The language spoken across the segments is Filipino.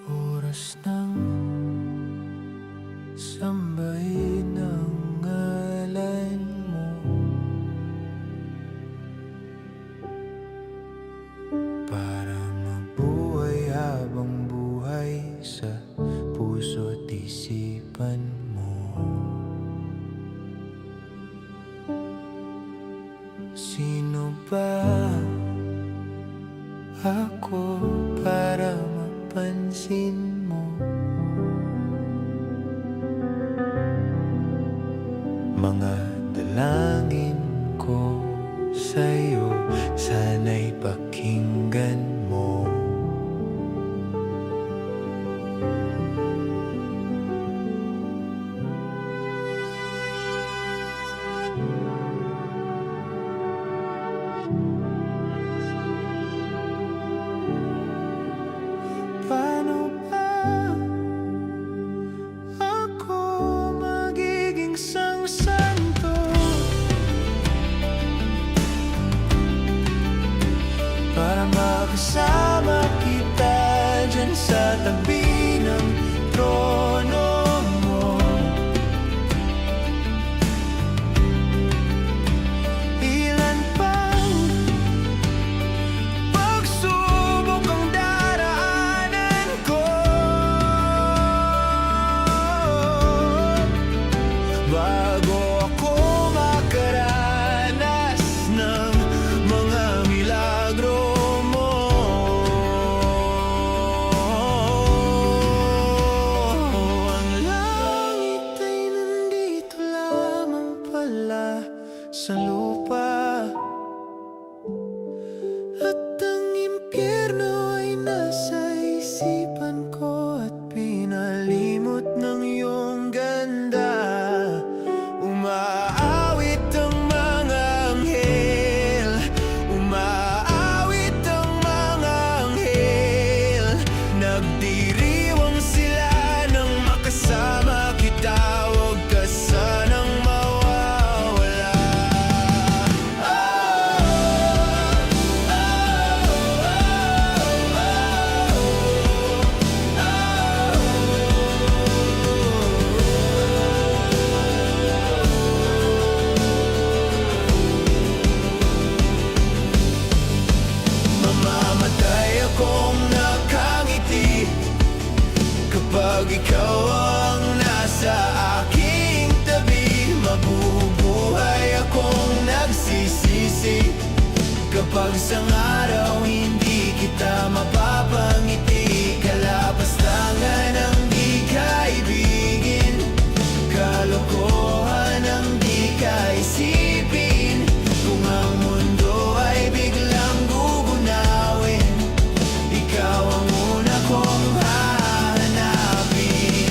Oras ng sambahin ang ngalan mo, para mabuhay habang buhay sa puso't isipan mo. Sino ba ako para mapansin mo? Mga dalangin ko sa'yo, sana'y pakinggan mo. Paano ba ako magiging santo para makasama kita dyan sa tabi ng trono mo? Ilan pang pagsubok ang daraanan ko bago ako makaranas ng mga milagro mo. Ang langit ay nandito lamang pala sa lupa, at ang impyerno ay nasa isipan ko, at pinalimot ng iyong ganda. Umaawit ang mga anghel, umaawit ang mga anghel, nagdiriwang sila nang makasama kita. Huwag ka sanang mawawala. Mamamatay akong nakangiti kapag ikaw ang nasa aking tabi. Mabubuhay akong nagsisisi kapag sang araw hindi kita mapapangiti. Kalapastangan ang di kaibigin, kalokohan ang di kaisipin. Kung ang mundo ay biglang gugunawin, ikaw ang una kong hahanapin.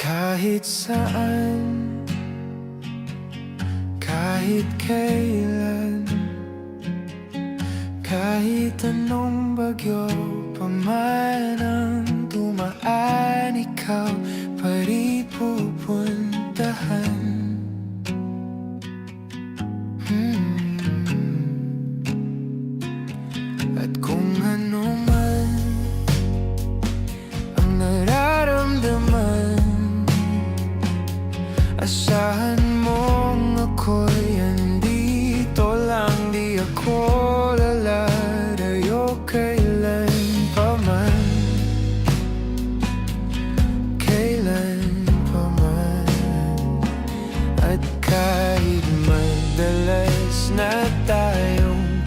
Kahit saan, kahit kailan, kahit anong bagyo pa man ang dumaan, ikaw pa rin pupuntahan. At kung ano man ang nararamdaman, asahan mong ako'y andito lang. Di ako lalalayo kailan pa man, kailan pa man. At kahit madalas na tayong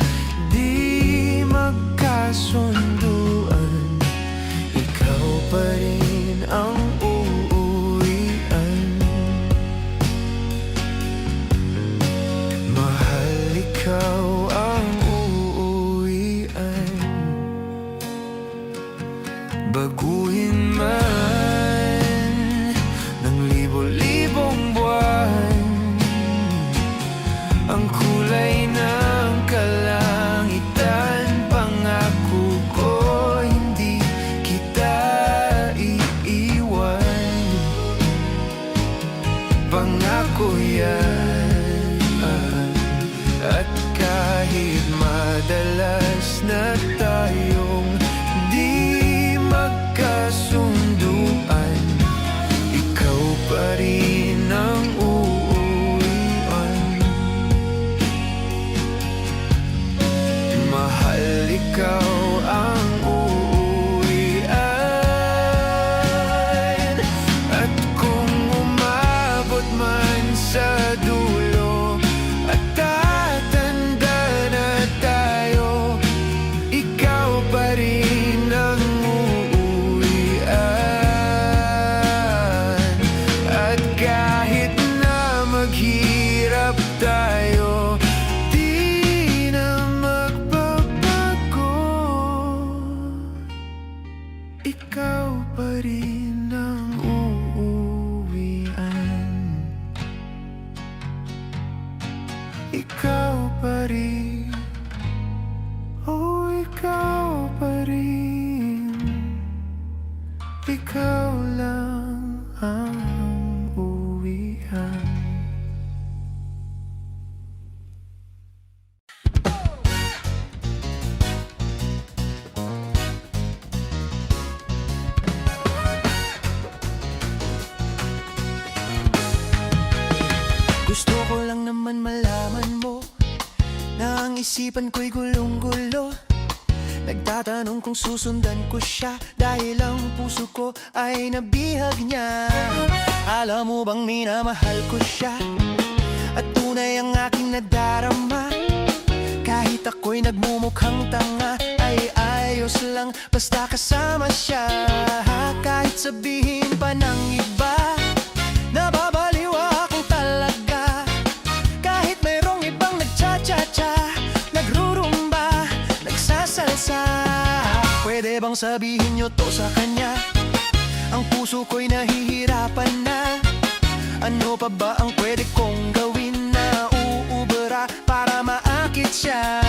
di magkasunduan, ikaw pa rin ang uuwian. Mahal, ikaw ang uuwian. ang kulay ng kalangitan. Pangako ko hindi kita iiwan. Pangako yan. At kahit madalas na tayong di magkasunduan, ikaw pa rin ang uuwian. Mahal, ikaw ang uuwian. At kung umabot man sa dulo at tatanda na tayo, ikaw pa rin ang uuwian. At kahit na maghirap tayo, di na magbabago. Ikaw pa rin ang uuwian. Ikaw pa rin. Oh, ikaw pa rin. Ikaw lang ang uwian. Gusto ko lang naman malaman mo na ang isipan ko'y gulong-gulo. Nagtatanong kung susundan ko siya dahil ang puso ko ay nabihag niya. Alam mo bang minamahal ko siya at tunay ang aking nadarama? Kahit ako'y nagmumukhang tanga, ay ayos lang basta kasama siya. Kahit sabihin pa ng iba, nababaliw akong talaga. Kahit mayroong ibang nagcha-cha-cha, nagrurumba, nagsasalsa, pwede bang sabihin nyo to sa kanya? Ang puso ko'y nahihirapan na. Ano pa ba ang pwede kong gawin na uubra para maakit siya?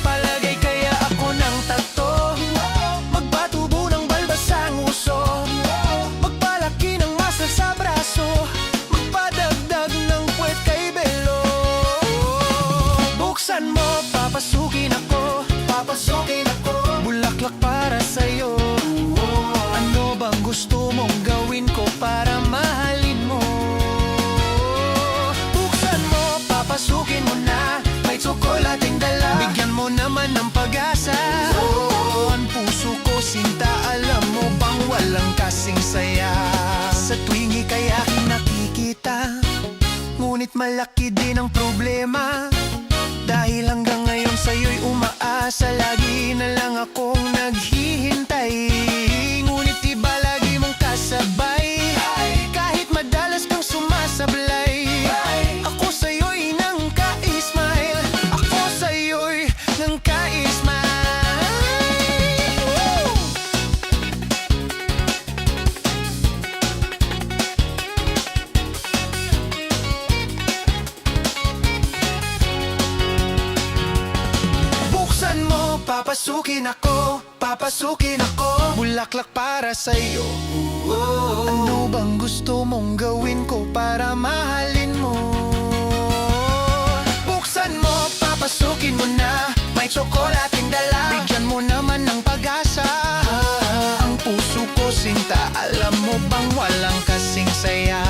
Palagay kaya ako ng tato, magpatubo ng balbas ang uso, magpalaki ng muscle sa braso, magpadagdag ng puwet kay Belo. Buksan mo, papasukin ako, papasukin ako, bulaklak para sa'yo. Ano bang gusto mong gawin ko para mahalin mo? Buksan mo, papasukin mo na, may tsokolating dala, bigyan mo naman ng pag-asa. Ang puso ko sinta, alam mo bang walang kasing saya? Sa tuwing ika'y aking nakikita, ngunit malaki din ang problema. Dahil hanggang ngayon sa'yo'y umaasa, lagi na lang akong naghihintay. Ngunit iba lagi mong kasabay, kahit madalas kang sumasablay. Ako sa'yo'y nang ka-smile, ako sa'yo'y nang ka-smile. Buksan mo, papasukin ako, papasukin ako, bulaklak para sa'yo. Ano bang gusto mong gawin ko para mahalin mo? Buksan mo, papasukin mo na, may tsokolating dala, bigyan mo naman ng pag-asa. Ang puso ko sinta, alam mo bang walang kasing saya?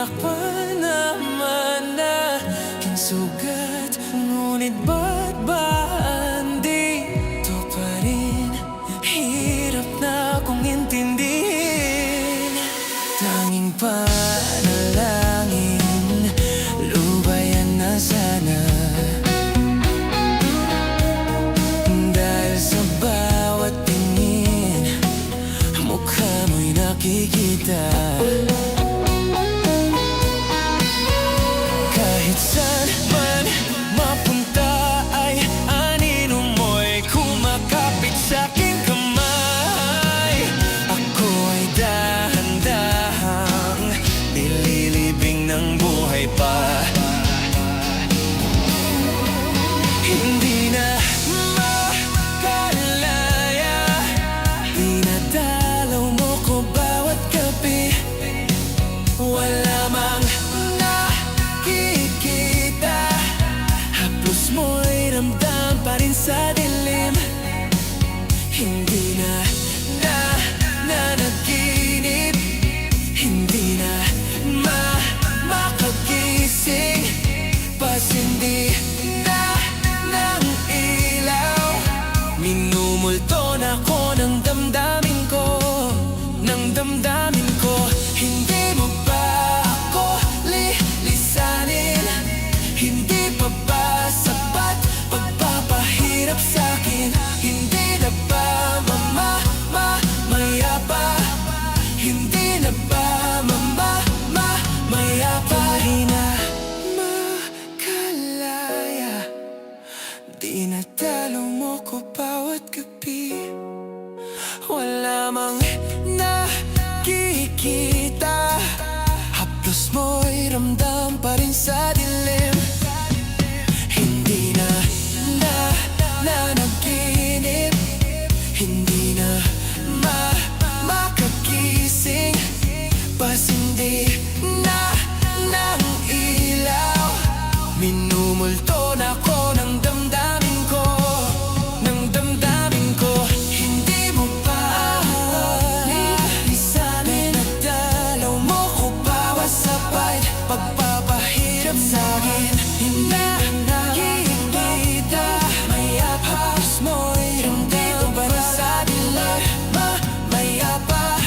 Tiyak pa naman na kinsugat, ngunit ba't ba andito pa rin? Hirap na kong intindihin. Tanging panalangin, lubayan na sana. Dahil sa bawat tingin, mukha mo'y nakikita. Kahit saan man mapunta ay anino mo'y kumakapit sa'king kamay. Ako ay dahan-dahang nililibing ng buhay pa. Hindi na makalaya, dinadalaw mo ko bawat gabi. Wala mang nakikita, haplos mo'y ramdam pa rin sa dilim. Hindi na nanaginip, hindi na makagising. Pasindi na ng ilaw, minumulto na ko ng damdamin ko, ng damdamin ko. Hindi mo ba ako lilisanin? Hindi pa ba sapat pagpapahirap sa'kin? Hindi na ba mayapa? Hindi na ba mayapa? Hindi na makalaya, dinadalo mo ko bawat gabi. Wala mang nakikita, haplos mo'y ramdam pa rin sa dilim. Hindi na nanaginip, hindi na makagising. Pasindi na ng ilaw, minumulto na ko ng damdamin ko, ng damdamin ko. Hindi mo ba lilisanin? Dinadalaw mo ko bawat sabay pagpapahirap sa'kin. Hindi na nakikita, haplos mo'y ramdam pa rin sa dilim. Mayapa.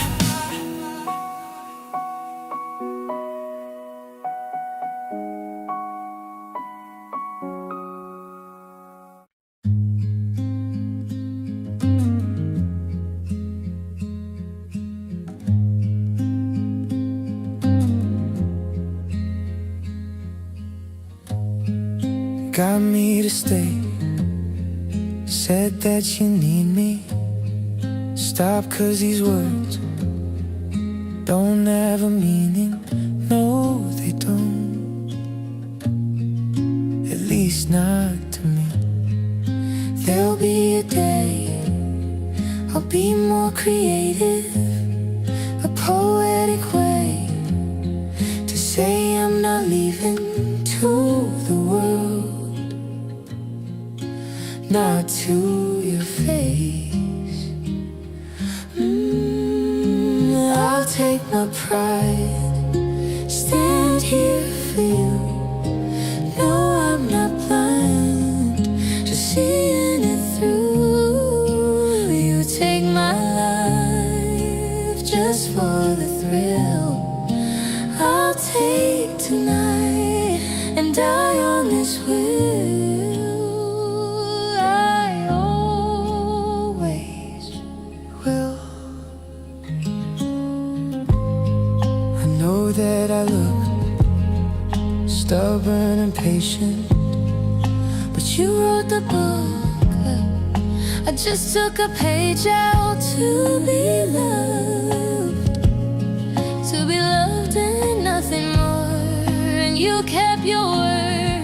Got me to stay, said that you need me. Stop, 'cause these words don't have a meaning. No, they don't, at least not to me. There'll be a day I'll be more creative, a poetic way to say I'm not leaving to the world, not to your face. I'll take my pride, stand here for you. No, I'm not blind, just seeing it through. You take my life just for the thrill. I'll take tonight and die on this wheel. I always will. I know that I look stubborn and patient, but you wrote the book. I just took a page out to be loved and nothing more. And you kept your word.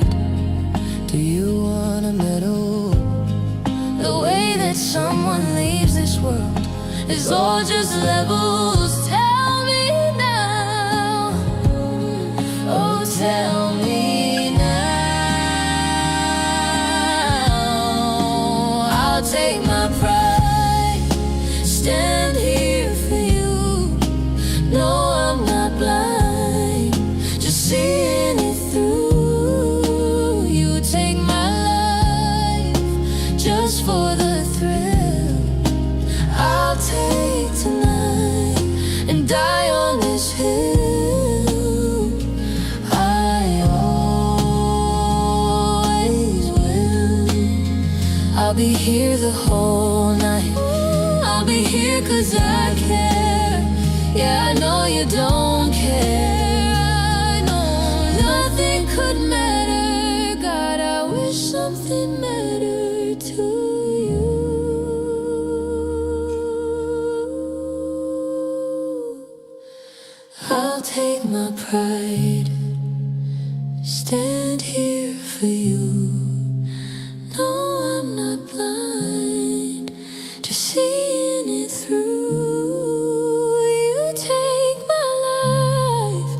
Do you want a medal? The way that someone leaves this world is all just levels. Tell me now, oh tell me now. I'll take my pride, stand here for you. No, I'm not blind, here the whole night. I'll be here 'cause I care. Yeah, I know you don't care. I know nothing could matter. God, I wish something mattered to you. I'll take my pride, stand here for you. No, I'm not blind, just seeing it through. You take my life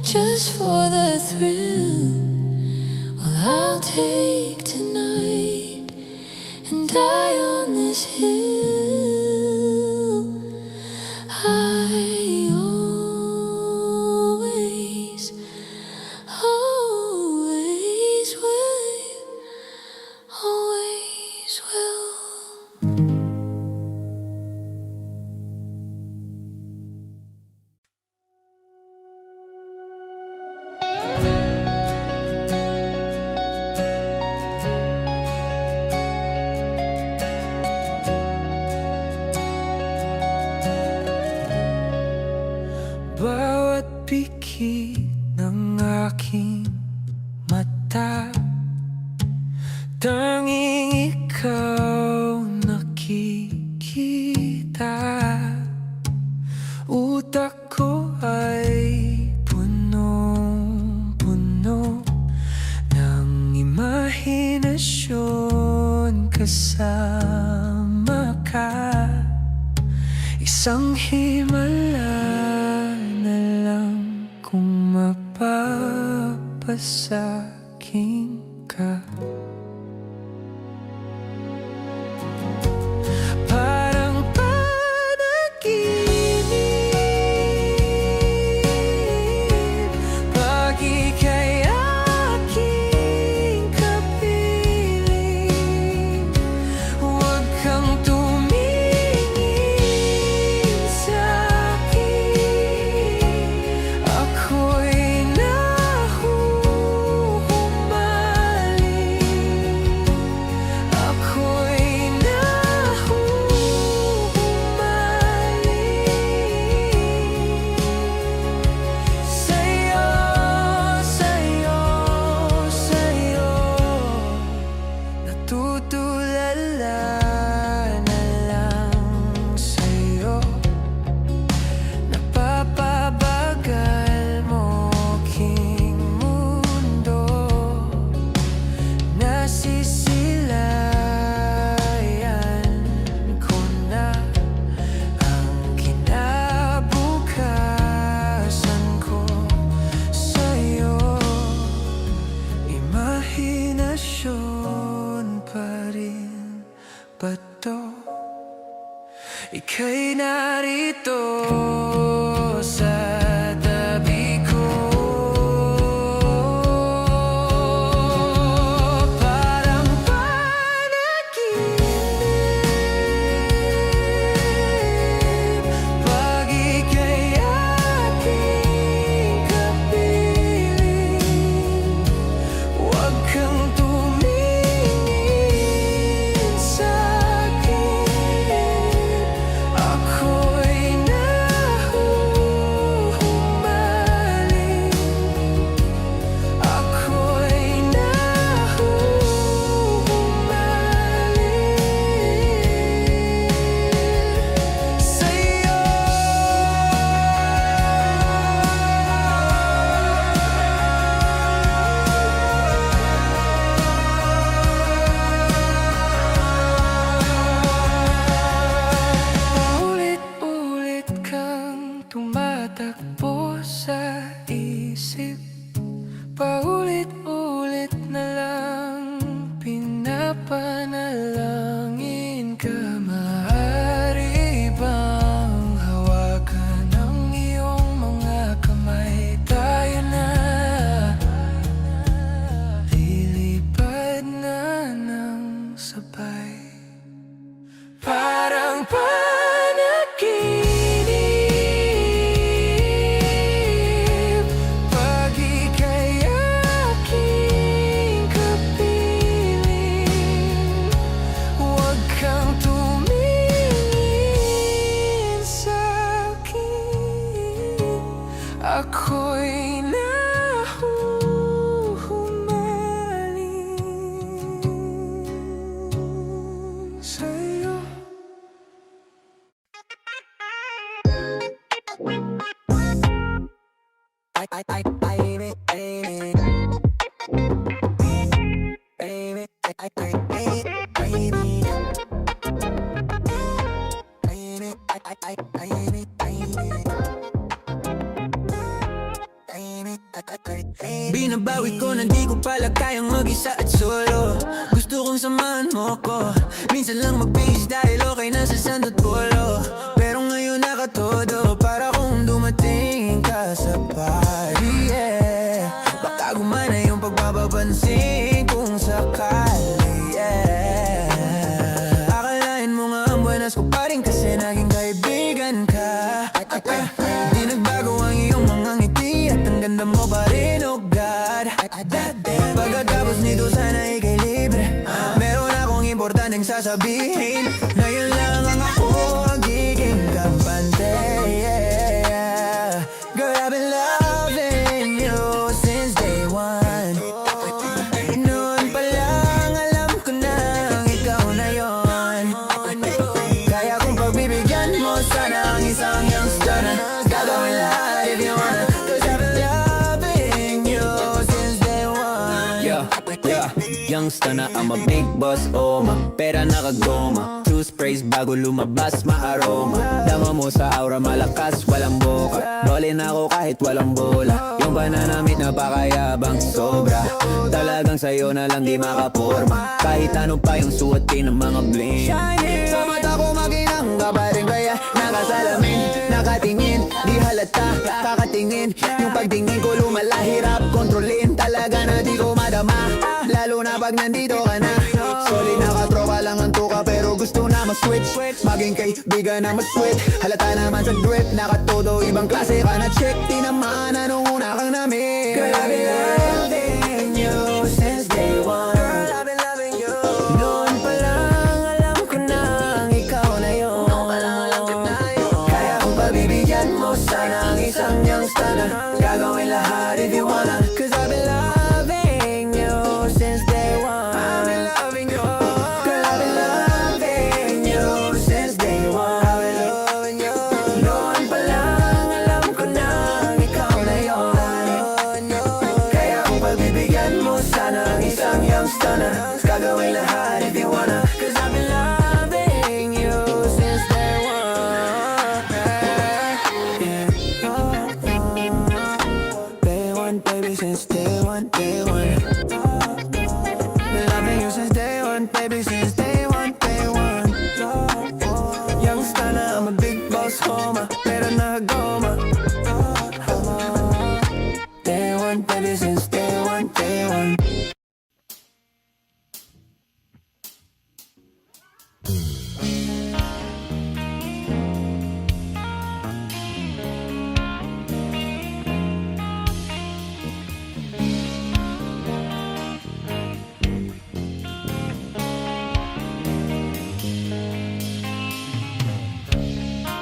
just for the thrill. Well, I'll take tonight and die on this hill. I always, always will, always will. Bawat pikit ng aking mata, tanging ikaw nakikita. Utak ko ay punong-puno ng imahinasyon kasama ka. Isang himala na lang kung mapapasakin ka. Parang panaginip pag ika'y aking kapiling. Huwag kang tumingin sa'kin, ako'y nahuhumaling. Binabawi ko na di ko pala kayang mag-isa at solo. Gusto kong samahan mo ko. Minsan lang mag-base dahil okay na sa sandot polo. Pero ngayon nakatodo para kung dumating ka sa party, yeah. Baka gumana yung pagpapapansin kung sakali, yeah. Akalain mo nga ang buenas ko pa rin kasi naging kaibigan ka. Di nagbago ang iyong mga ngiti at ang ganda mo pa rin, oh God. Pagkatapos nito sana ikay libre. Meron akong importanteng sasabihin. Ngayon lang ang ako ang giging kampante, yeah. Girl, I've been loving you since day one. Noon pa lang alam ko na ikaw na yon. Kaya kung pagbibigyan mo sana ang isang youngster na gagawin lahat if you wanna. Cause I've been loving you since day one. Yeah, youngster na I'm a big boss, oh ma. Pera nakagoma, two sprays bago lumabas maaroma. Dama mo sa aura malakas, walang boka. Rolling ako kahit walang bola. Yung bananamit napakayabang sobra. Talagang sa'yo na lang di makaporma. Kahit ano pa yung suotin ng mga bling. Sa mata ko maginang ka pa rin kaya nakasalamin, nakatingin, di halata, kakatingin. Yung pagtingin ko lumala, hirap kontrolin. Talaga na di ko madama, lalo na pag nandito ka na. Solid nakatropa lang ang tuka pero gusto na mag-switch. Maging kaibigan na mag-sweet. Halata naman sa drip, nakatodo ibang klase ka na chick. Di naman anong una kang namin. Girl, I've been loving you since day one. Girl, I've been loving you. Noon pa lang alam ko na ikaw na yun. Kaya kung pabibigyan mo sana ang isang youngster na gagawin lahat if you wanna. Cause I've been loving you since day one. I've been loving you. Girl, I've been loving you since day one. I've been loving you. Noon pa lang alam ko na ikaw na yun. Kaya kung pagbibigyan mo sana ang isang youngster na gagawin lahat if you wanna. Cause I've been loving you since day one. Yeah. Day one, baby, since day one, day one. Been loving you since day one, baby, since day one, day one. Youngster na, I'm a big boss, homa, pero nakagoma. Day one, baby, since day one, day one.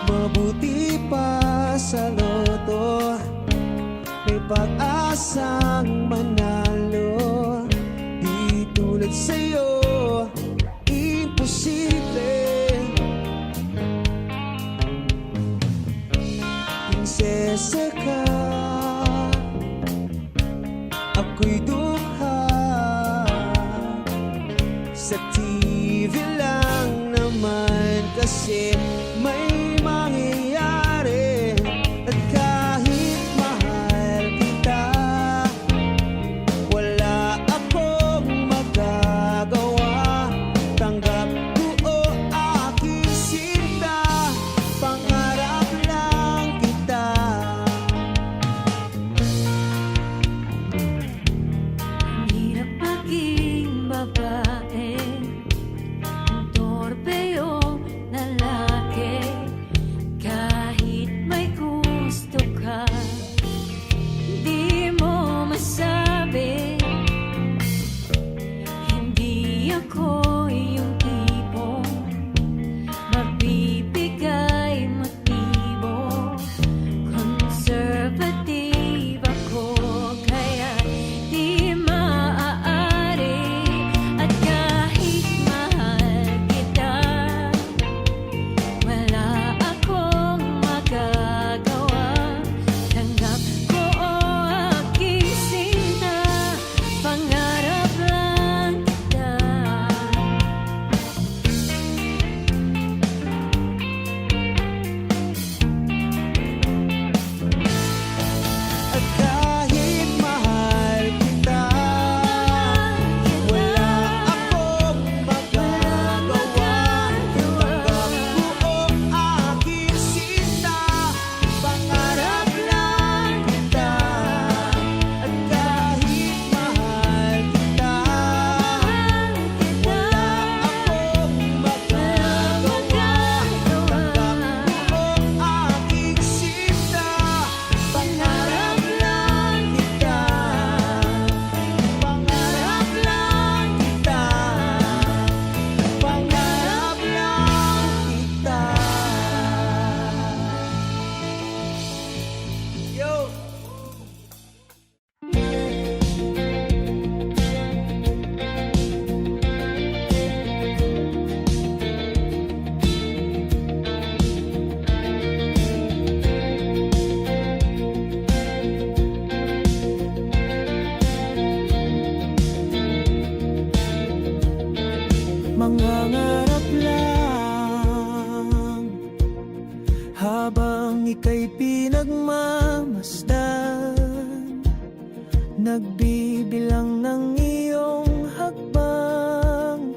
Mabuti pa sa loto, may pag-asang manalo. Di tulad sa'yo, imposible. Prinsesa ka, ako'y dukha. Sa TV lang naman kasi may mangyayari. At kahit mahal kita, wala akong magagawa. Tanggap ko o aking sinta, pangarap lang kita. Ang hirap maging babae, ang torpe yung lalaki. mangangarap lang habang ika'y pinagmamasdan, nagbibilang ng iyong hakbang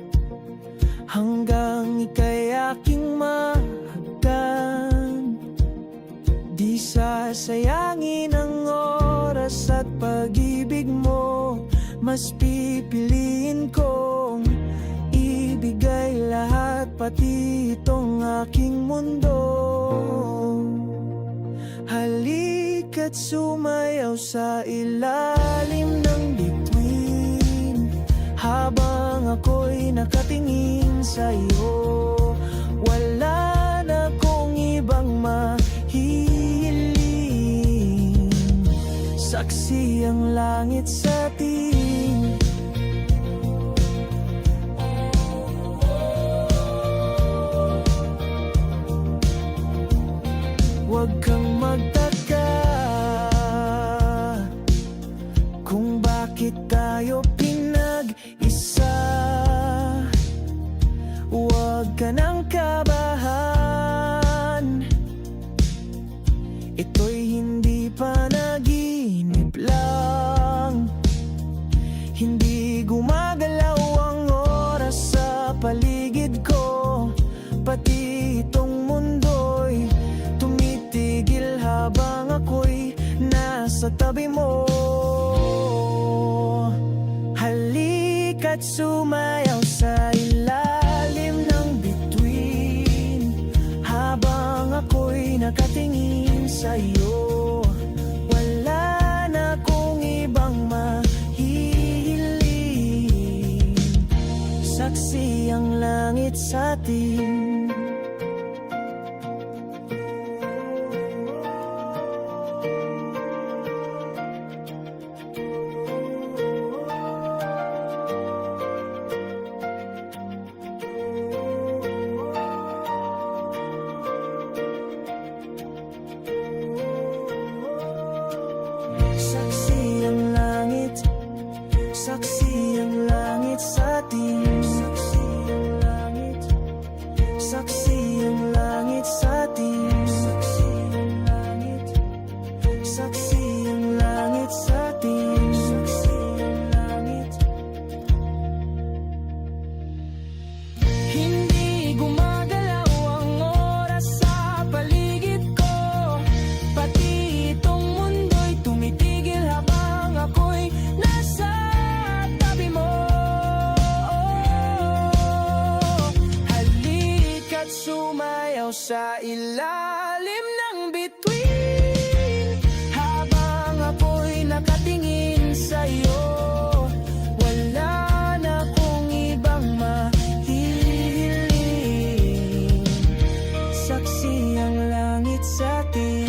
hanggang ika'y aking mahagkan. Di sasayangin ang oras at pag-ibig mo, mas pipiliin kong ibigay lahat, pati itong aking mundo. Halika't sumayaw sa ilalim ng bituin habang ako'y nakatingin sa iyo. Wala na kong ibang mahihiling, saksi ang langit sa atin. Huwag kang magtaka kung bakit tayo pinag-isa. Huwag ka nang kabahan, ito'y hindi panaginip lang. Hindi gumagalaw ang oras sa paligid ko, pati itong mundo'y tumitigil habang ako'y nasa tabi mo. Halika't sumayaw sa ilalim ng bituin habang ako'y nakatingin sa iyo. Wala na kong ibang mahihiling, saksi ang langit sa atin. Saksi ang langit, saksi ang langit sa atin. Saksi ang langit, saksi ang langit sa atin. Saksi ang langit, saksi ang langit sa atin. Saksi ang langit. Hindi gumagalaw ang oras sa paligid ko, pati itong mundo'y tumitigil habang ako'y nasa tabi mo. Halika't sumayaw sa ilalim ng bituin habang ako'y nakatingin sa iyo. Wala na kong ibang mahihiling, saksi ang langit sa atin.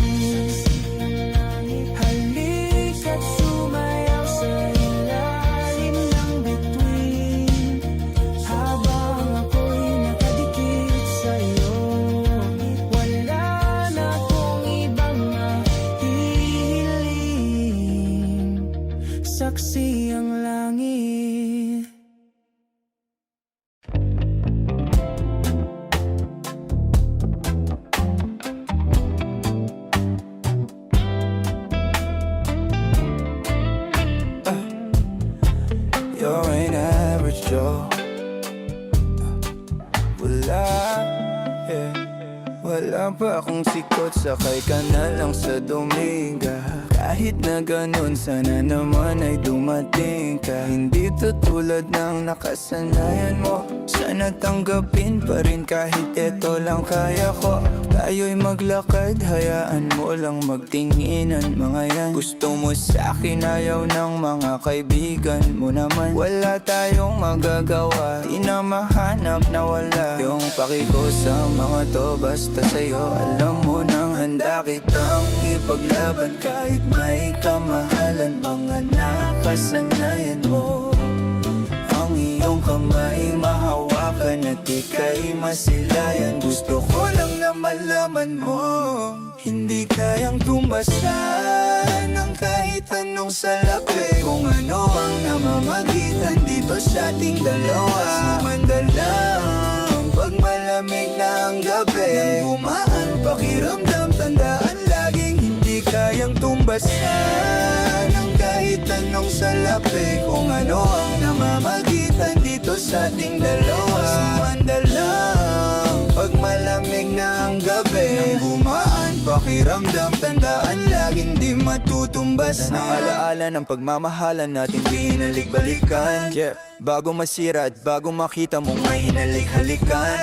Halika't sumayaw sa ilalim ng bituin habang ako'y nakadikit sa iyo. Wala na kong ibang mahihiling, saksi ang langit. You're an average Joe. Wala, yeah. Wala pa akong sikot, sakay ka na lang sa Dominga. Kahit na ganun, sana naman ay dumating ka. Hindi to tulad ng nakasanayan mo, sana tanggapin pa rin kahit eto lang kaya ko. Tayo'y maglakad, hayaan mo lang magtinginan mga yan. Gusto mo sa'kin, ayaw ng mga kaibigan mo naman. Wala tayong magagawa, di na mahanap na wala. Yung paki ko sa mga to, basta sa'yo alam mo nang handa kitang ipaglaban. Kahit may kamahalan, mga nakasanayan mo. Ang iyong kamay mahawakan at ika'y masilayan. Gusto ko lang na malaman mo, hindi kayang tumbasan ng kahit anong salapi. Kung ano ang namamagitan magitan dito sa ating dalawa. Sumanda lang pag malamig na ang gabi. Nang gumaan pakiramdam, tandaan laging hindi kayang tumbasan ng kahit anong salapi. Kung ano ang namamagitan dito sa ating dalawa. Sumanda lang pag malamig na ang gabi. Nang gumaan pakiramdam, tandaan laging di matutumbasan. Ang alaala ng pagmamahalan natin binalik-balikan. Bago masira at bago makita mong may hinalik-halikan.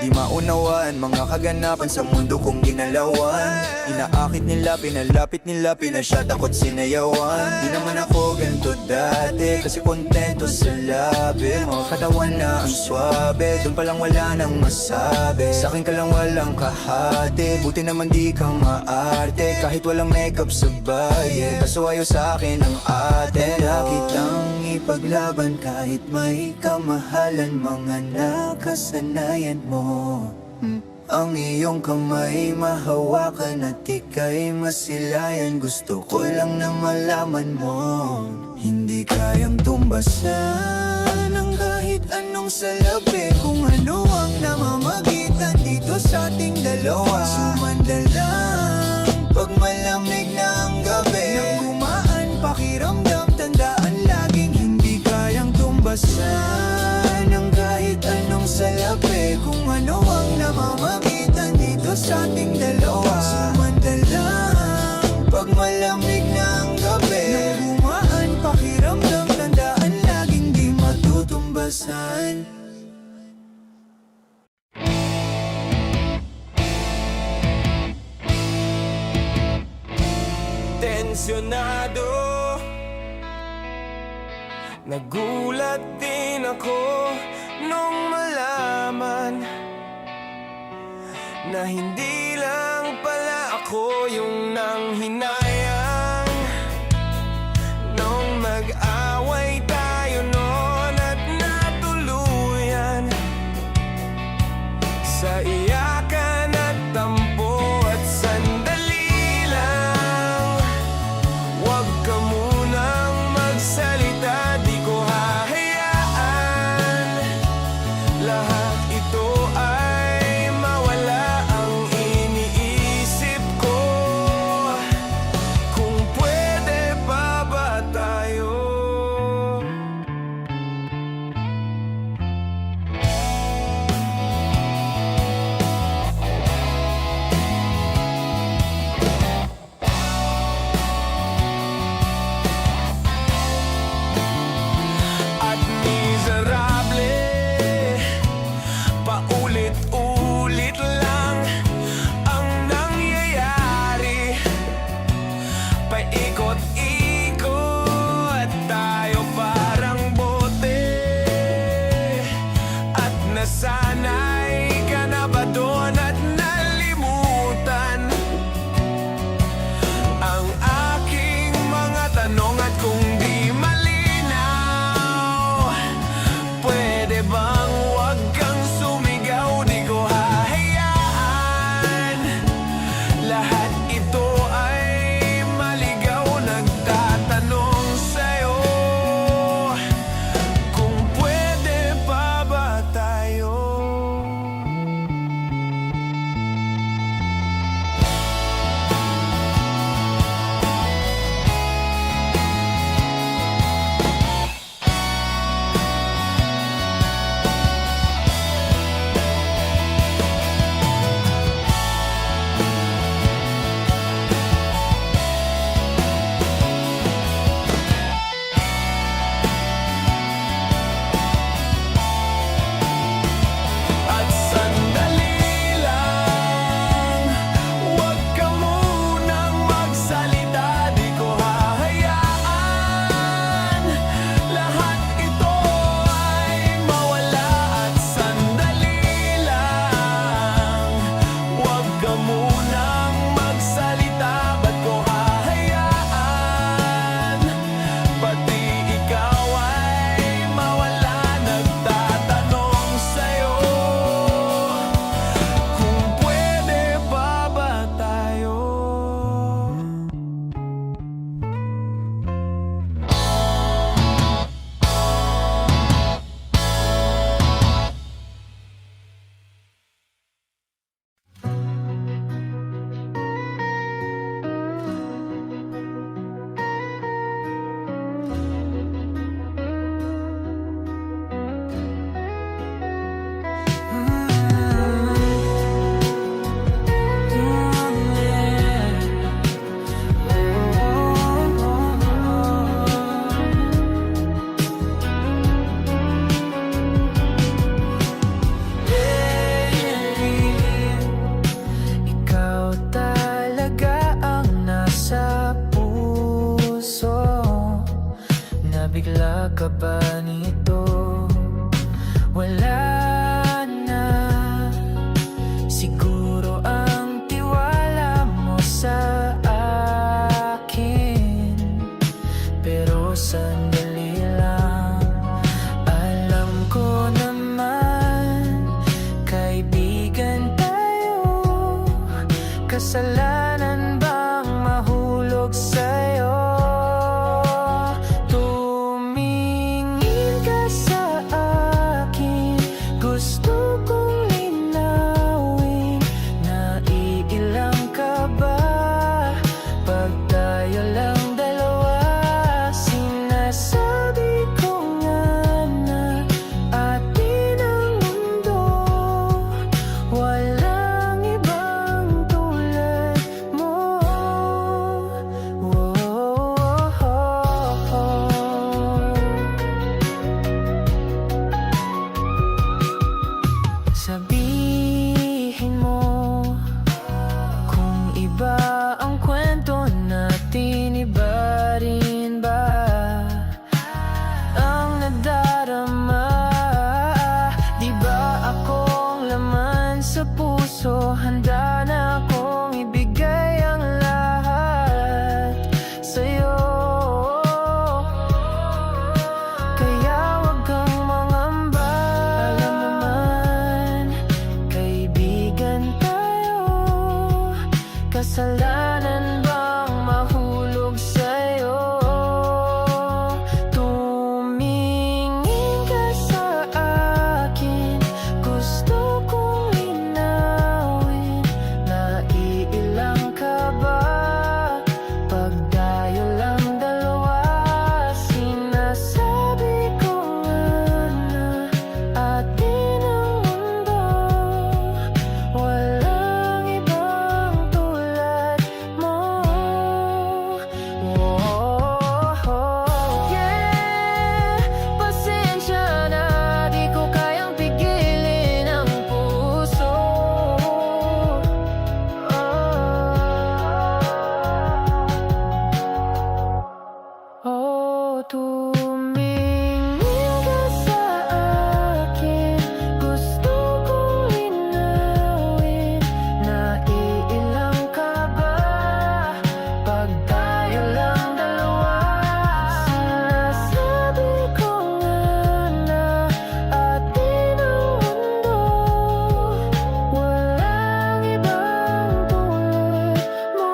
Di maunawaan mga kaganapan sa mundo kong ginalawan. Inaakit nila, pinalapit nila, pinasyat ako't sinayawan. Di naman ako ganito dati, kasi kontento sa labi. Mga katawan na ang swabe, dun palang wala nang masabi. Sa'kin ka lang walang kahati, buti naman di ka maarte. Kahit walang makeup sa baye, kaso ayaw sa'kin ang ate. Kaya kitang ipaglaban kahit may kamahalan. Mga nakasanayan mo, ang iyong kamay mahawakan at ika'y masilayan. Gusto ko lang na malaman mo, hindi kayang tumbasan ng kahit anong salapi. Kung ano ang namamagitan dito sa ating dalawa. Sumanda lang pag malamig na ang gabi. Nang gumaan pakiramdam, tandaan laging hindi kayang tumbasan ng kahit anong salapi. Kung ano ang namamagitan dito sa ating dalawa. Sumanda lang pag malamig na ang gabi. Nang gumaan pakiramdam, tandaan laging di matutumbasan. Tensyonado, nagulat din ako nung malaman na hindi lang pala ako yung nanghinayang. Nung mag-away tayo noon at natuluyan sa iyakan at tampo at sandali lang. Huwag ka munang magsalita, di ko hahayaan lahat ito ay mawala. Ang iniisip ko, kung pwede pa ba tayo Nabigla ka ba nito? Wala na. Siguro ang tiwala mo sa akin, pero sandali lang. Alam ko naman, kaibigan tayo. Kasalanan bang mahulog sa'yo? Tumingin ka sa akin, gusto kong linawin. Naiilang ka ba? Pag tayo lang dalawa, sinasabi ko nga na atin ang mundo. Walang ibang tulad mo. Sabihin mo kung iba ang kwento natin, iba rin ba ang nadarama? Di ba akong laman sa puso, handa na akong ibigay ang lahat sa'yo. Kaya wag kang mangamba. Alam naman, kaibigan tayo. Kasalanan bang mahulog sa'yo? Tumingin ka sa akin, gusto kong linawin. Naiilang ka ba? Pag tayo lang dalawa, sinasabi ko nga na atin ang mundo. Walang ibang tulad mo. Yeah, pasensya na, di ko kayang pigilin ang puso. Tumingin ka sa akin, gusto kong linawin. Naiilang ka ba? Pag tayo lang dalawa, sinasabi ko nga na atin ang mundo. Walang ibang tulad mo.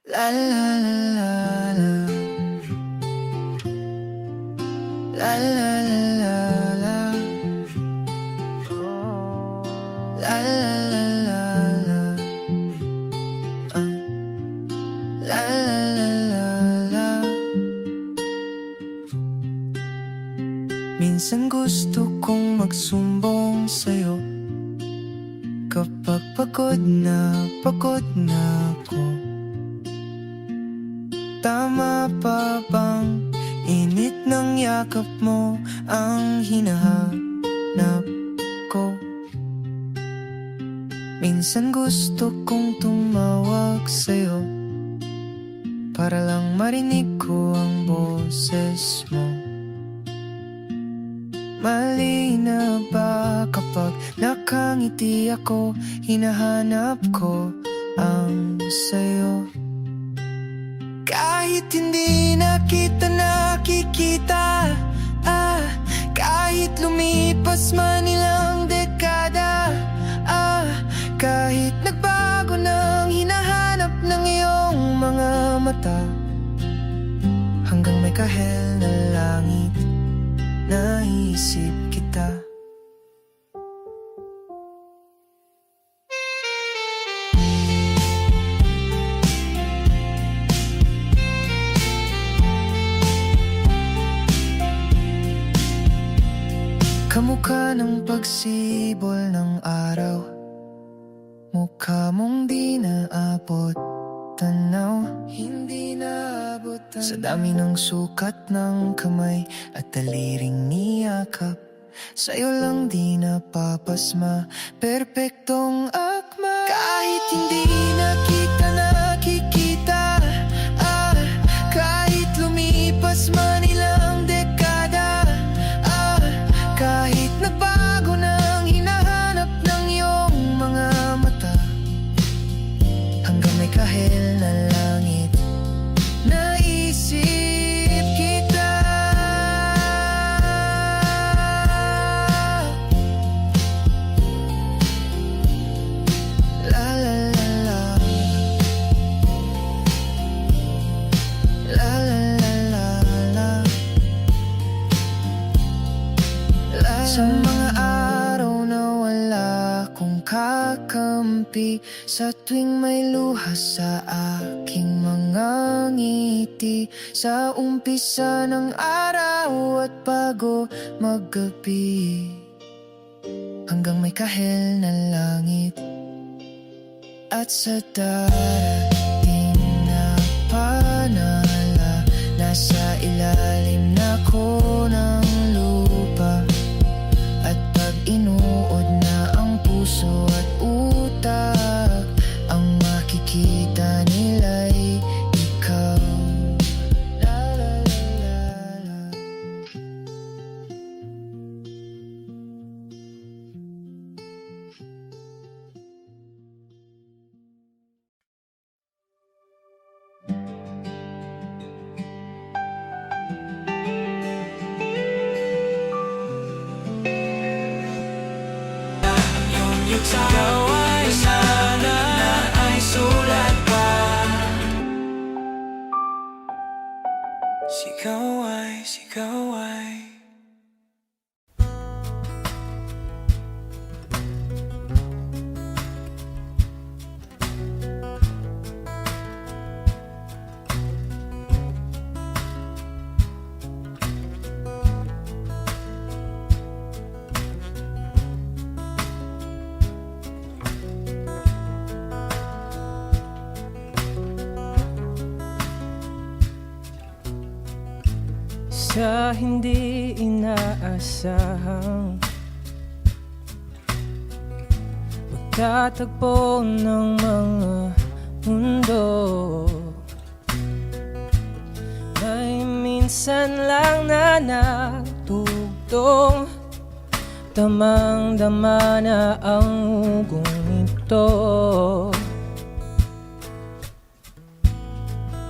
La la la la la. La la la la la. La la la la la. La la la la la. Minsan gusto kong magsumbong sa'yo kapag pagod na ako. Tama pa bang init ng yakap mo ang hinahanap ko? Minsan gusto kong tumawag sa'yo para lang marinig ko ang boses mo. Mali na ba kapag nakangiti ako, hinahanap ko ang sayo? Kahit hindi na kita nakikita, kahit lumipas man ilang dekada, kahit nagbago ng hinahanap ng iyong mga mata, hanggang may kahel na langit, naisip kita. Kamukha ng pagsibol ng araw, mukha kamong di naabot tanaw, hindi naabot tanaw. Sa dami ng sukat ng kamay at daliring niyakap, sa'yo lang di napapasma, perpektong akma. Kahit hindi nakikita, kahit lumipas man ilang dekada, kahit nagbago ng hinahanap ng iyong mga mata, hanggang may kahel na langit, naisip kita. La la la la, la la la la la, la. Sa mga araw na wala kong kakampi, sa tuwing may luha sa aking mga ngiti, sa umpisa ng araw at bago maggabi, hanggang may kahel na langit, at sa darating na panala, nasa ilalim na ko ng lupa. At pag inuod na ang puso at utak, ang makikita nila'y ikaw. La la la la la. Ikaw ay sana ay sulat pa. Sigaw ay sa hindi inaasahang pagtatagpo ng mga mundo, may minsan lang na nagtugtong, damang-dama na ang ugong ito.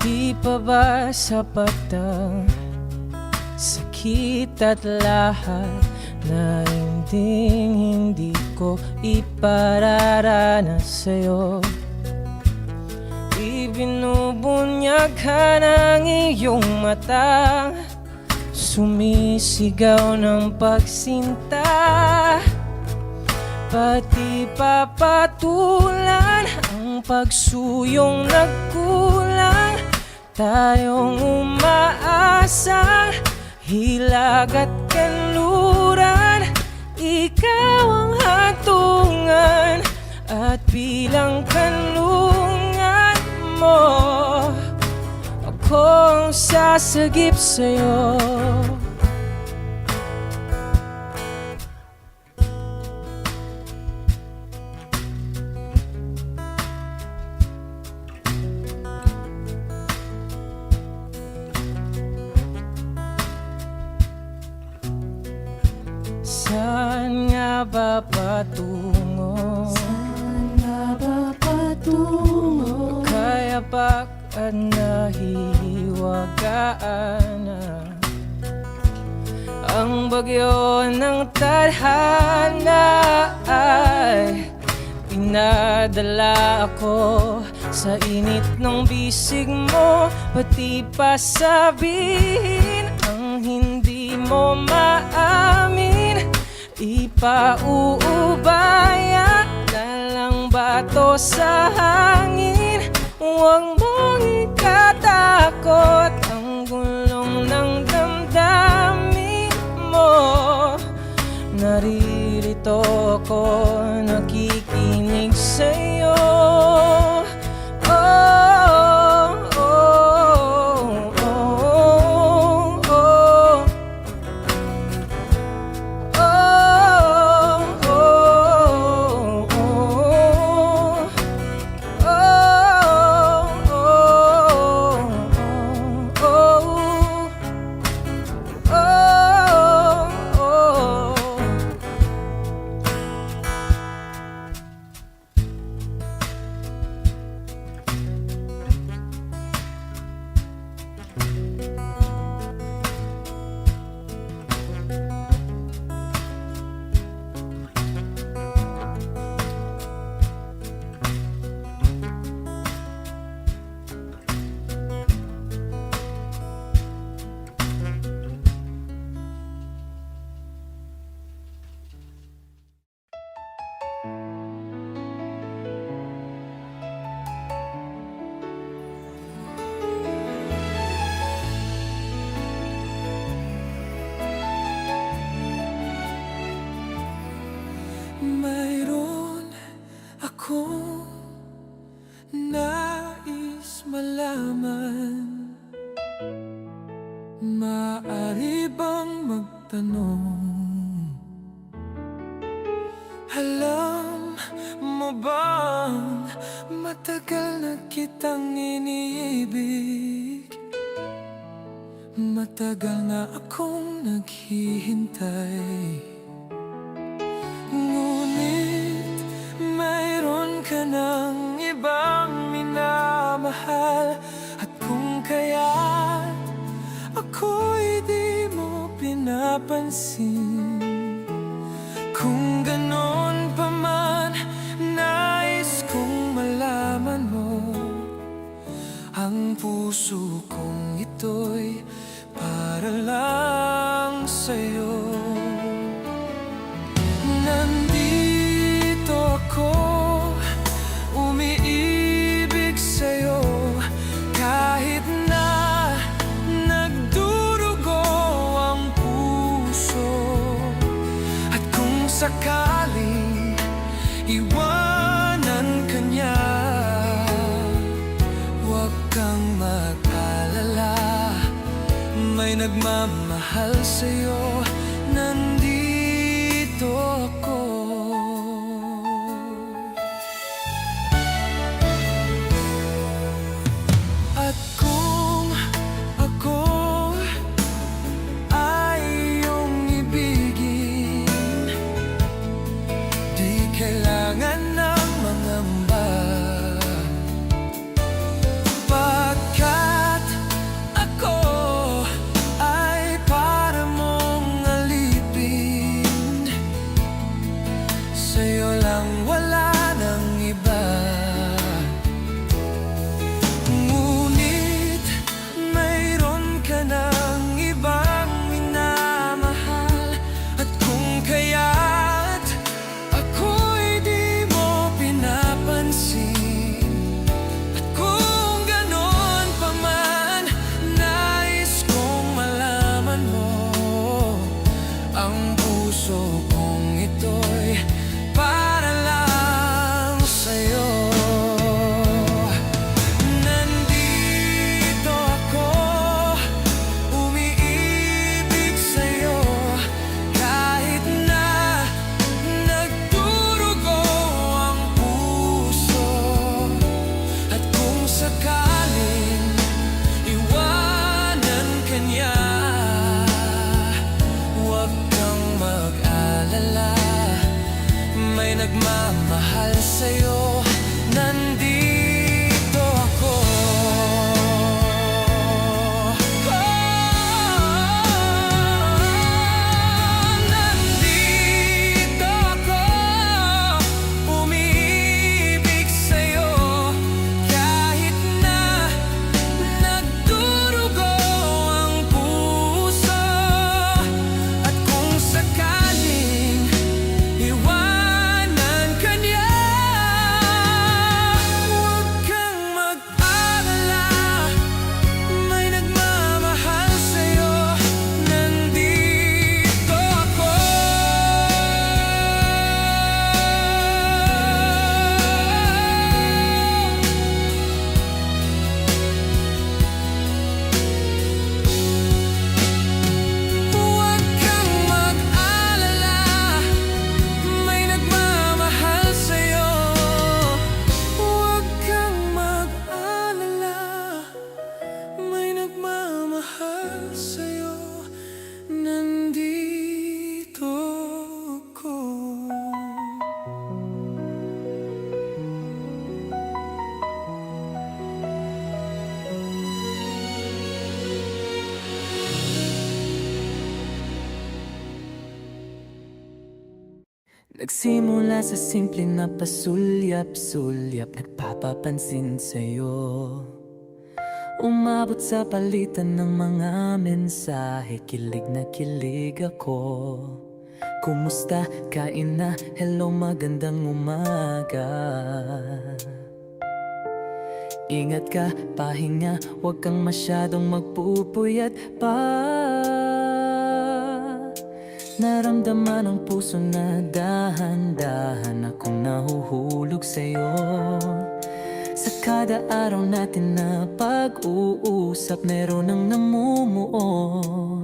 Di pa ba sapat ang sakit at lahat na hindi ko ipararanas sa'yo? Ibinubunyag ka ng iyong mata, sumisigaw ng pagsinta, pati papatulan ang pagsuyong nagkulang. Tayong umaasa, hilag at kanluran, ikaw ang hatungan at bilang kanlungan mo, ako ang sasagip sa'yo. Saan nga ba patungo? Kayapak at nahihiwagaan na ang bagyo ng tadhana ay pinadala ako sa init ng bisig mo, pati pa sabihin ang hindi mo maamin. Ipauubaya na lang bato sa hangin, huwag mong ikatakot ang gulong ng damdamin mo. Naririto ko, nakikinig sa'yo. tanong. Alam mo bang matagal na kitang iniibig? Matagal na akong naghihintay. Ngunit mayroon ka ng ibang minamahal. At kung kaya't ako'y di mo pinapansin, kung ganon pa man, nais kong malaman mo, ang puso kong ito'y para lang sa'yo. Nandito ako, umiibig sa'yo, kahit na nagdurugo ang puso. At kung sakaling iwanan ka niya, huwag kang mag-alala, may nagmamahal sa'yo, nandito ako. At kung ako ay iyong ibigin, di kailangan ng mangamba, pagkat ako ay para mong alipin. Sa'yo lang, wala nang iba. Ngunit mayroon ka ng ibang minamahal. At kung kaya't ako'y di mo pinapansin, at kung ganon pa man, nais kong malaman mo, ang puso kong ito'y para lang sa'yo. Nandito ako, umiibig sa'yo, kahit na nagdurugo ang puso. At kung sakaling iwanan ka niya, huwag kang mag-alala, may nagmamahal sa'yo, nandito ako. Nandito ako, umiibig sa'yo, kahit na nagdurugo ang puso. At kung sakaling iwanan ka niya, huwag kang mag-alala, may nagmamahal sa'yo, nandito ako. Huwag kang mag-alala, may nagmamahal sa'yo. Huwag kang mag-alala, may nagmamahal sa'yo, nandito ako. Nagsimula sa simple na pasulyap-sulyap, nagpapapansin sa'yo, umabot sa palitan ng mga mensahe, kilig na kilig ako. Kumusta, kain na, hello, magandang umaga. Ingat ka, pahinga, huwag kang masyadong magpupuyat pa. Naramdaman ang puso na dahan-dahan akong nahuhulog sa'yo. Sa kada araw natin na pag-uusap, meron ang namumuo.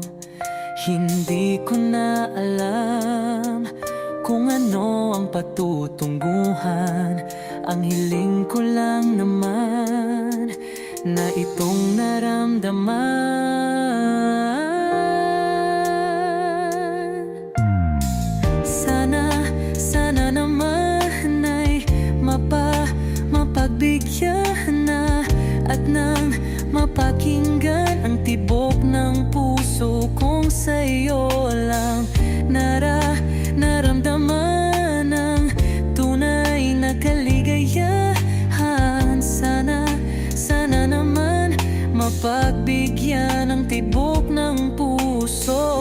Hindi ko na alam kung ano ang patutunguhan. Ang hiling ko lang naman na itong naramdaman. Sana naman ay mapagbigyan na at nang mapakinggan ang tibok ng puso kong sa'yo lang naramdaman ang tunay na kaligayahan. Sana naman mapagbigyan ang tibok ng puso.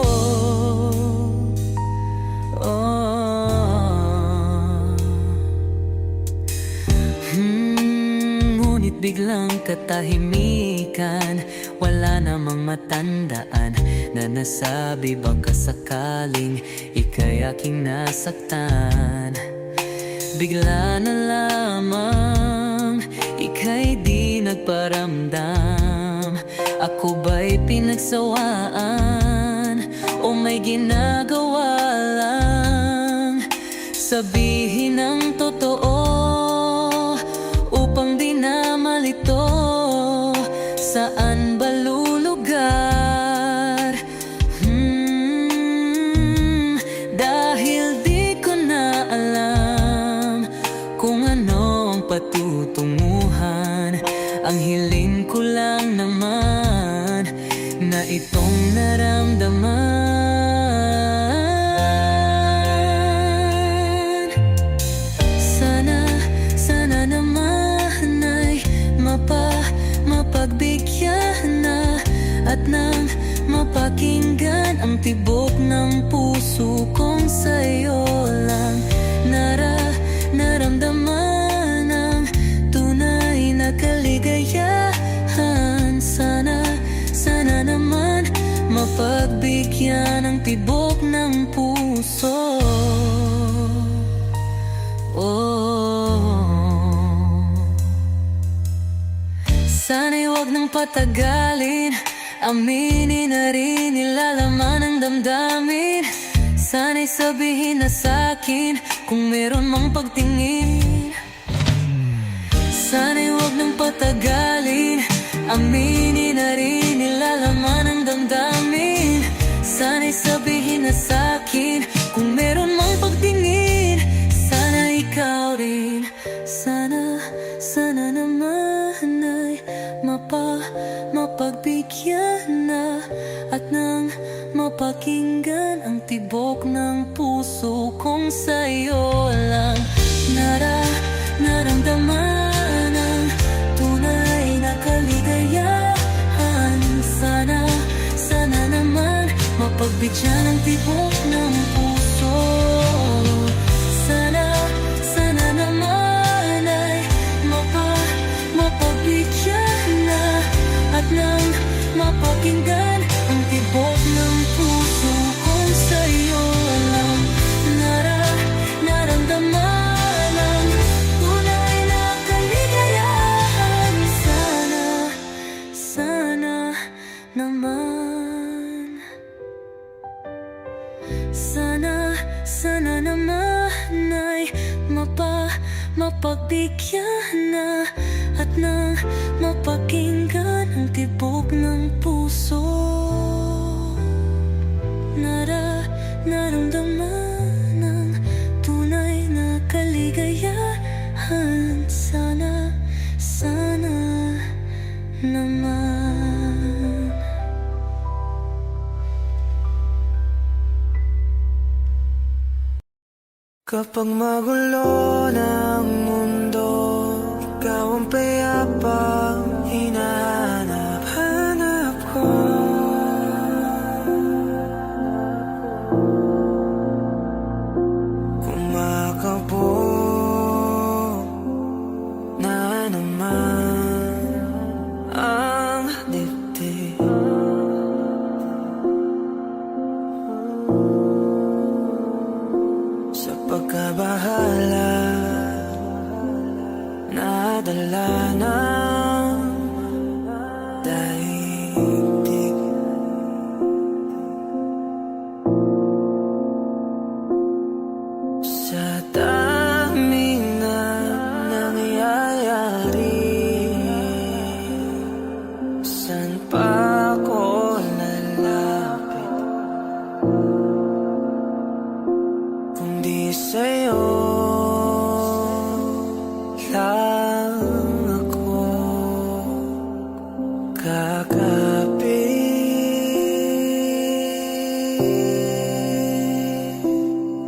Ngunit biglang katahimikan, wala namang matandaan na nasabi baka sakaling ika'y aking nasaktan. Bigla na lamang ika'y di nagparamdam. Ako ba'y pinagsawaan o may ginagawa lang? Sabihin ang totoo upang di na malito. Saan ba lulugar? Dahil di ko na alam kung ano ang patutunguhan. Ang hiling ko lang naman na itong naramdaman. Sana naman ay mapagbigyan na at nang mapakinggan ang tibok ng puso kong sa'yo lang naramdaman ang tunay na kaligayahan. Sana naman mapagbigyan ang tibok ng puso. Sana'y wag nang patagalin, aminin na rin nilalaman ng damdamin. Sana'y sabihin na sa'kin kung meron mang pagtingin. Sana'y wag nang patagalin, aminin na rin nilalaman ng damdamin. Sana'y sabihin na sa'kin kung meron mang pagtingin. Sana ikaw rin, sana naman ay mapagbigyan na at nang mapakinggan ang tibok ng puso kong sa'yo lang naramdaman ang tunay na kaligayahan. Sana naman mapagbigyan ang tibok ng puso. Sana naman ay mapagbigyan na at nang mapakinggan ang tibok ng puso kong sa'yo lang naramdaman ang tunay na kaligayahan. Sana naman, sana naman ay mapagbigyan na at nang mapakinggan ang tibok ng puso. Naramdaman ang tunay na kaligayahan. Sana naman. Kapag magulo ng mundo, ikaw ang payapang hinahanap ko. Kumakabog na naman ang dibdib. Sa pagkabahala, nadala ng daigdig.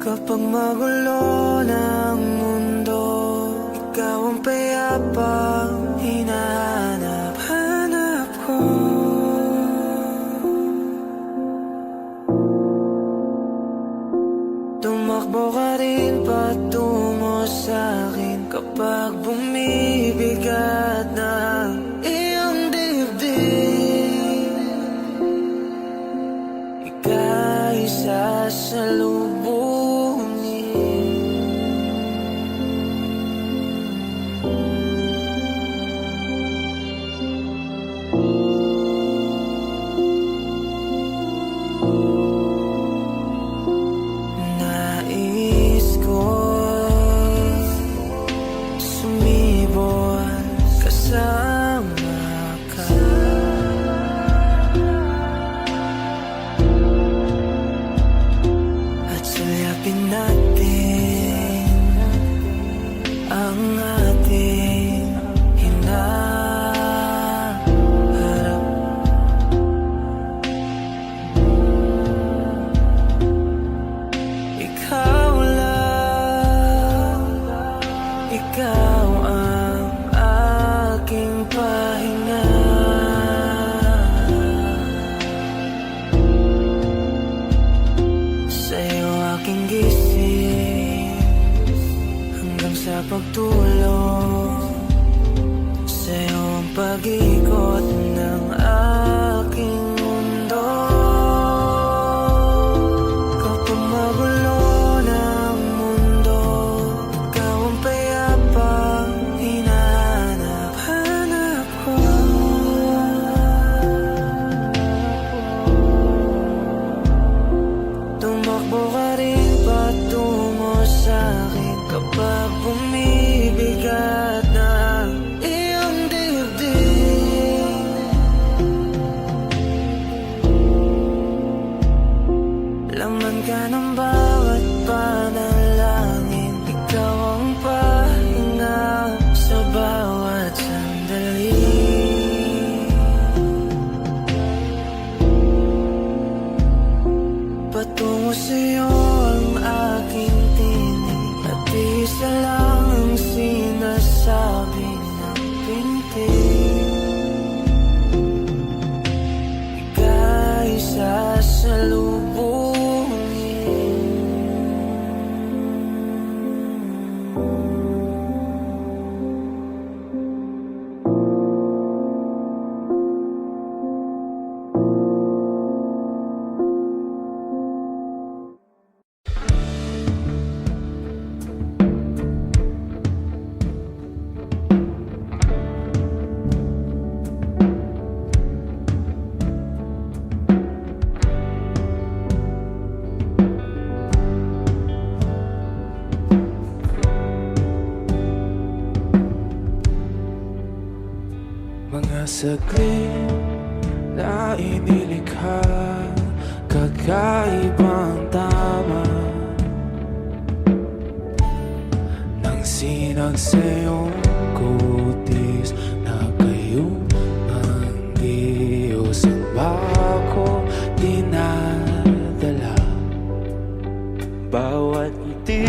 Kapag magulo ng mundo, ikaw ang payapang hinahanap-hanap ko. Tumakbo ka rin patungo sa'kin kapag bumibigat na iyong dibdib. Ika'y sasalubungin. Nais ko sumibol kasama ka. At sulyapin natin ang ating hinaharap. Ikaw lang, ikaw ang aking pahinga. Sa'yo aking gising hanggang sa pagtulog. Sa'yo ang pag-ikot ng aking mundo. Kapag magulo ng mundo, ikaw ang payapang hinahanap-hanap ko. Tumakbo ka rin patungo sa'kin kapag bumibigat na iyong dibdib. Laman ka ng bawat panalangin, ikaw ang pahinga sa bawat sandali. Patungo sa'yo ang aking tinig, at isa lang ang sinasabi ng pintig. Ika'y sasalubungin. Mga saglit na inilikha, kakaibang tama nang sinagsayong kutis na kayo ang Diyos ang bako dinadala. Bawat ngiti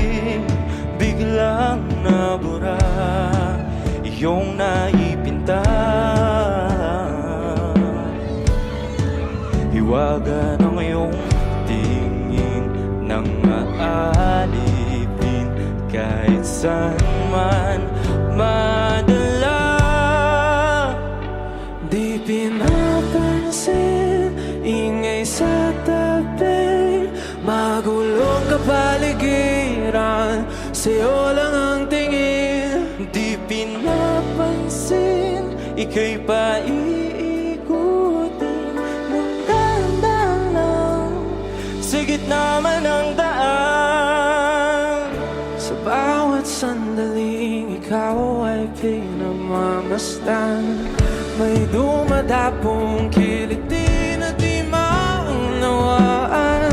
biglang nabura, iyong naipinta. Hiwaga ng iyong tingin nang maalipin kahit saan man madala. Di pinapansin, ingay sa tabi, magulong kapaligiran, sa'yo lang ang tingin. Di pinapansin, ika'y paiikutin ng dahan-dahan lang sa gitna man ng daan. Sa bawat sandaling ikaw ay pinamamasdan, may dumadapong kiliti na di maunawaan.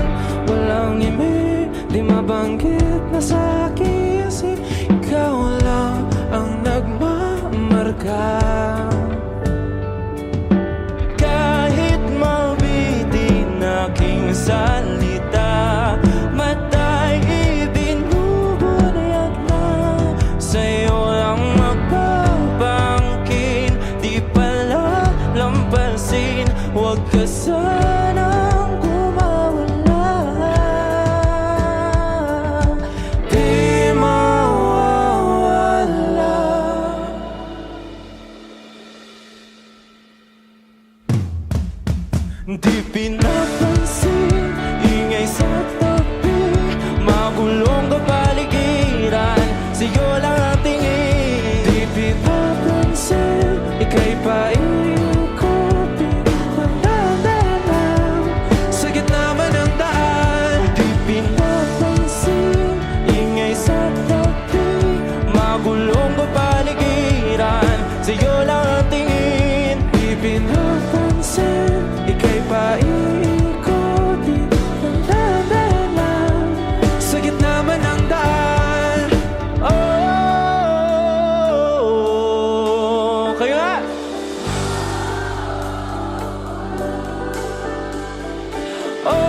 Walang imi, di mabanggit na sa aking isip, ikaw lang ang nagmamarka. Di pinapansin, ingay sa tabi, magulong kapaligiran, sa'yo lang ang tingin. Di pinapansin, ika'y paikot-ikot ng daan, sa gitna man ng daan. Di pinapansin, ingay sa tabi, magulong kapaligiran, sa'yo lang ang tingin. Di pinapansin, ika'y paikot-ikot ng daan, sa gitna man ng daan. Oh, kayo nga! Oh,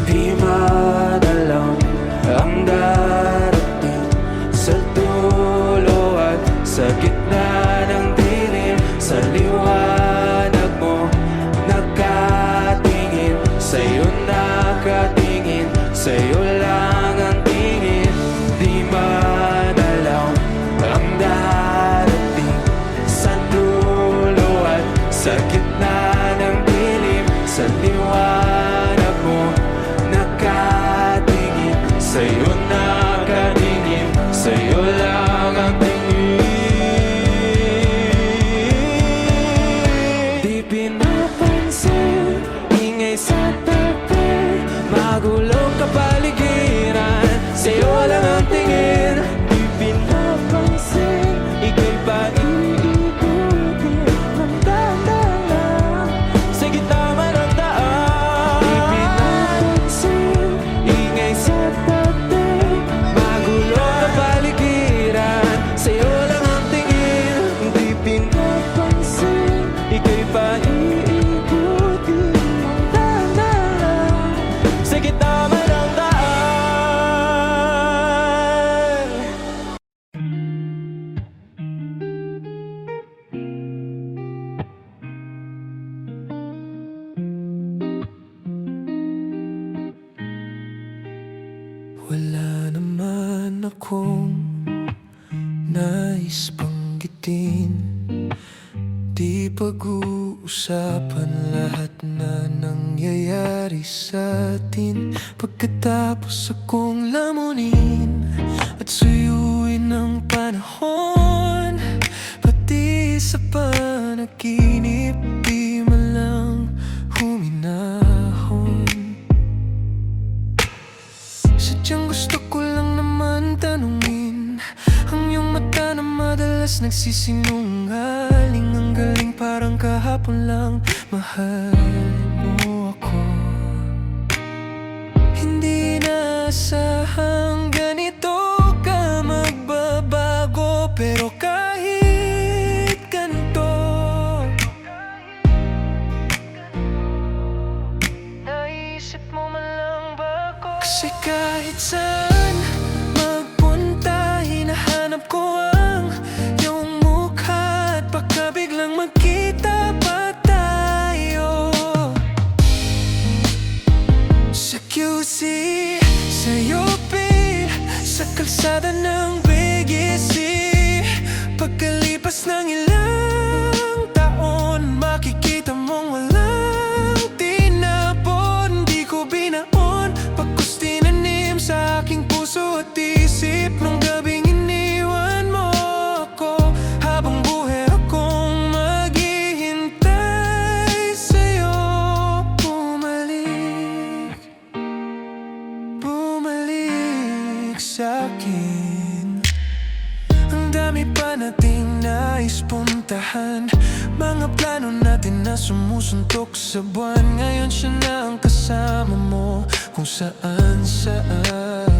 di madalaw ang darating sa dulo at sa gitna ng dilim. Sa liwanag mo nakatingin, sa'yo nakatingin, sa'yo lang ang tingin. Di madalaw ang darating sa dulo at sa gitna ng dilim. Sa liwanag mo nakatingin, sa'yo nakatingin, sa'yo lang ang tingin. Di pinapansin, ingay sa tabi, magulong kapaligiran, sa'yo lang ang tingin. Di pinapansin, ika'y paikot-ikot ng daan, sa gitna man ng daan. Di pinapansin, ingay sa tabi, magulong kapaligiran, sa'yo lang ang tingin. Di pinapansin, ika'y paikot-ikot ng daan, sa gitna man ng daan. Wala naman akong nais banggitin, di pag-uusapan lahat na nangyayari sa atin. Pagkatapos akong lamunin at suyuin ng panahon, pati sa panaginip di man lang huminahon. Sadyang gusto ko lang naman tanungin ang iyong mata na madalas nagsisinungaling. Ang galing, parang kahapon lang mahal mo ako. Hindi inaasahang ganito ka magbabago, pero kahit ganito, naisip mo man lang ba ako? Kasi kahit saan magpunta, hinahanap ko ang iyong mukha, at baka biglang magkita pa tayo sa QC, sa UP, sa kalsada ng BGC. Pagkalipas ng ilang taon, makikita mong walang tinapon. Di ko binaon, pagkus tinanim sa aking puso at isip nung gabing iniwan mo ako. Habang buhay akong maghihintay sa'yo, bumalik, bumalik sa'kin. Ang dami pa nating nais puntahan, mga plano natin na sumusuntok sa buwan. Ngayon siya na ang kasama mo kung saan saan.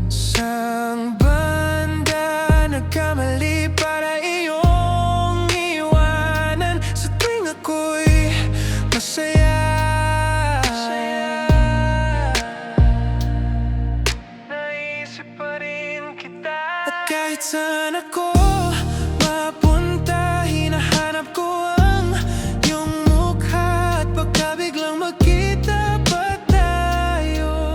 Sang banda nagkamali para iyong iwanan, sa tuwing ako'y masaya. Naisip pa rin kita, at kahit saan ako mapunta, hinahanap ko ang iyong mukha, at baka biglang magkita pa tayo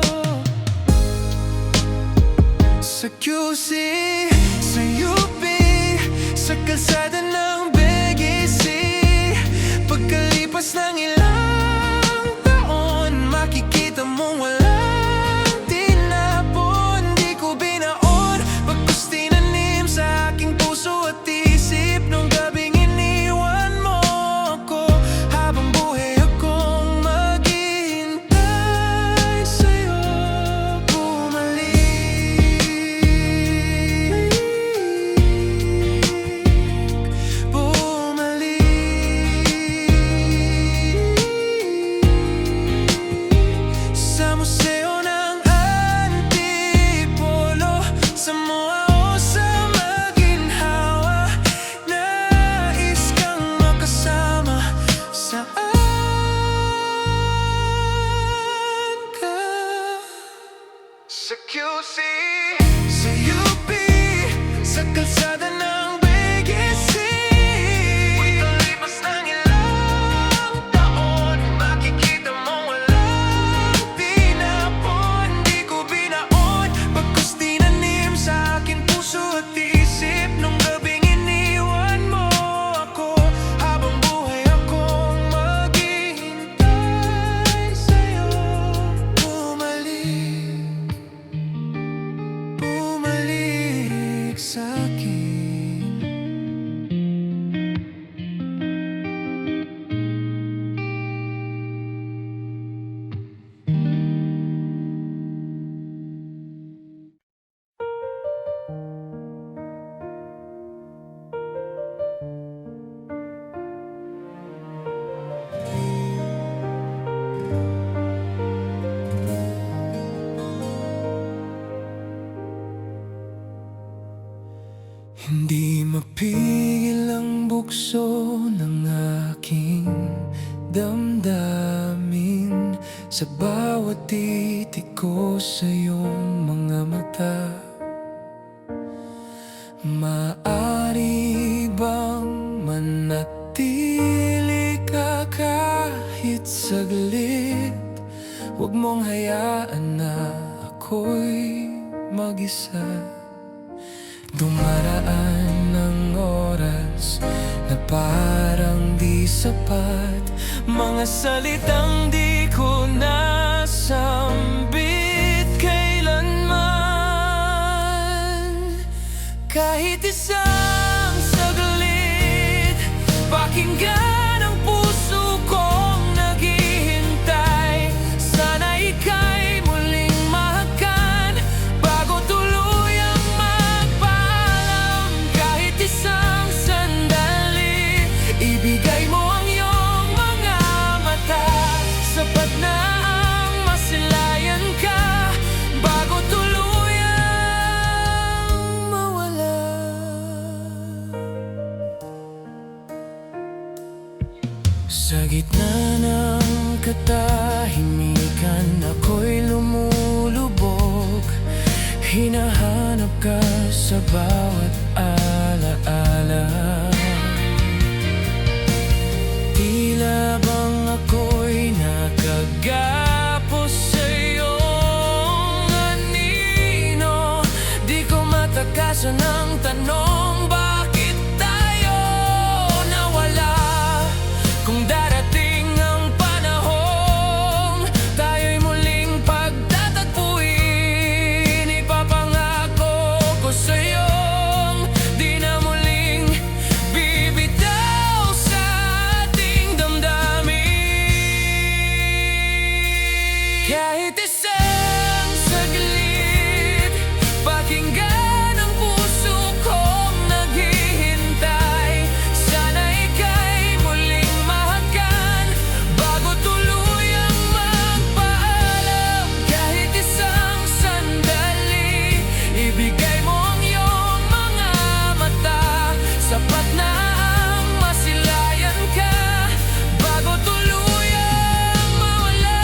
sa QC, sa UP, sa kalsada ng BGC. Uy, kalipas ng ilang taon, makikita mong walang tinapon. Di ko binaon, pagkus tinanim sa akin puso at isip. Nung gabing iniwan mo ako, habang buhay akong maghihintay sa'yo. Bumalik sa'kin. Hindi mapigil ang bukso ng aking damdamin sa bawat titik ko sa iyong mga mata. Maaari bang manatili ka kahit saglit? Huwag mong hayaan na ako'y mag-isa. Dumaraan ng oras na parang di sapat, mga salitang di ko nasambit kailanman. Kahit isang saglit, pakinggan ang puso kong naghihintay. Sana ika'y muling mahakan bago tuluyang magpaalam. Kahit isang sandali, ibigay mo ang iyong mga mata. Sapat na ang masilayan ka bago tuluyang mawala. Sa gitna ng katahimikan, ako'y lumulubog. Hinahanap ka sa bawat alaala. Tila bang ako'y nakagapos sa iyong anino. Di ko matakasan ang tanong, bakit tayo nawala? Kung darating ang panahong tayo'y muling pagtatagpuin, ipapangako ko sa'yong di na muling bibitaw sa ating damdamin. Kahit isang saglit, pakinggan ang puso kong naghihintay. Sana ika'y muling mahakan bago tuluyang magpaalam. Kahit isang sandali, ibigay mo ang iyong mga mata. Sapat na ang masilayan ka bago tuluyang mawala.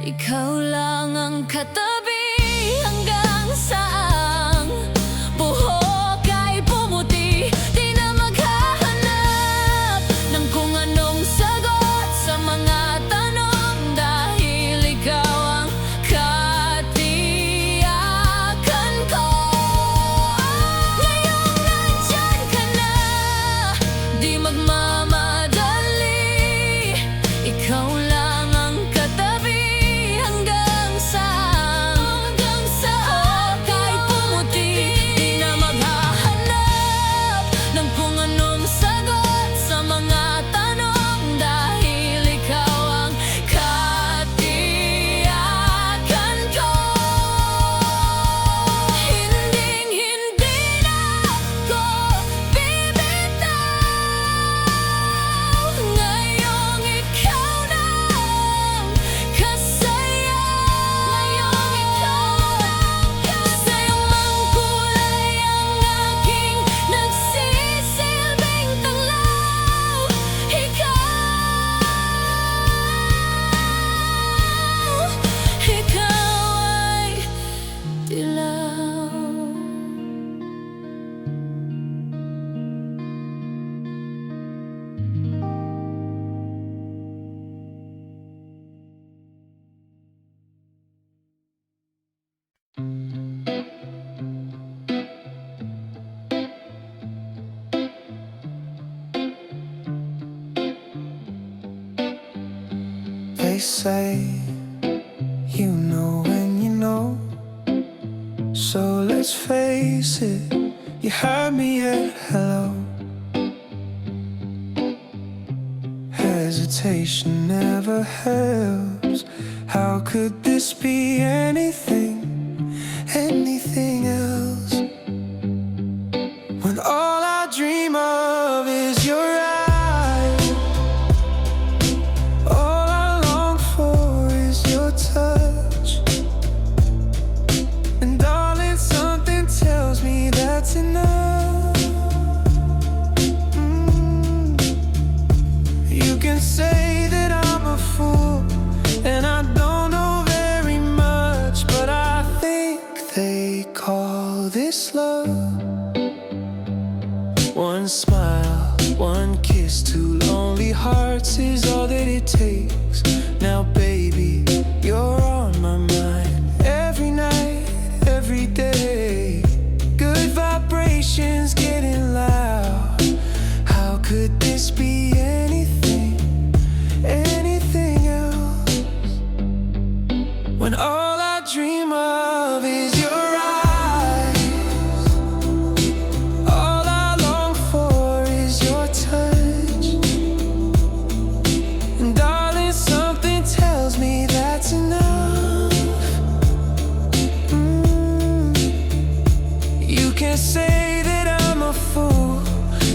Ikaw lang ang katabi hanggang sa ang buhok ay pumuti. Di na maghahanap ng kung anong sagot sa mga tanong, dahil ikaw ang katiyakan ko. Ngayong nandyan ka na, di magmamadali. Ikaw lang ang katabi hanggang sa buhok ay pumuti. Di na maghahanap ng kung anong sagot sa mga tanong, dahil ikaw ang katiyakan ko. Hinding-hindi na ako bibitaw. Ngayong ikaw na ang kasaya. Ngayong ikaw sa iyong mang kulay ang aking nagsisilbing tanglaw. Ikaw ay dilaw. They say you know when you know, so let's face it, you heard me at hello. Hesitation never helps. How could this be anything else, when all I dream of is your eyes? All I long for is your touch, and darling, something tells me that's enough. You can say that I'm a fool and I don't know very much, but I think they call this love. One smile, one kiss, two lonely hearts is all that it takes. Now baby, you're on my mind every night, every day. Good vibrations getting loud. How could this be anything else, when all I dream of is your eyes? All I long for is your touch, and darling, something tells me that's enough. You can say that I'm a fool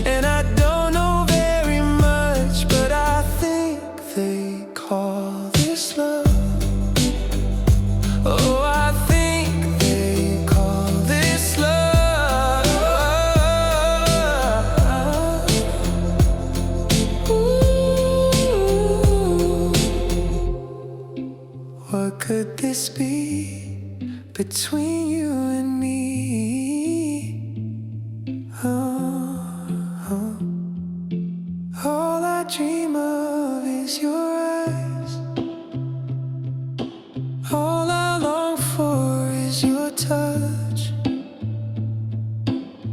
and I don't know very much, but I think they call this love. Oh, I think they call this love. Ooh. What could this be between you and me? All I dream of is your eyes. All I long for is your touch,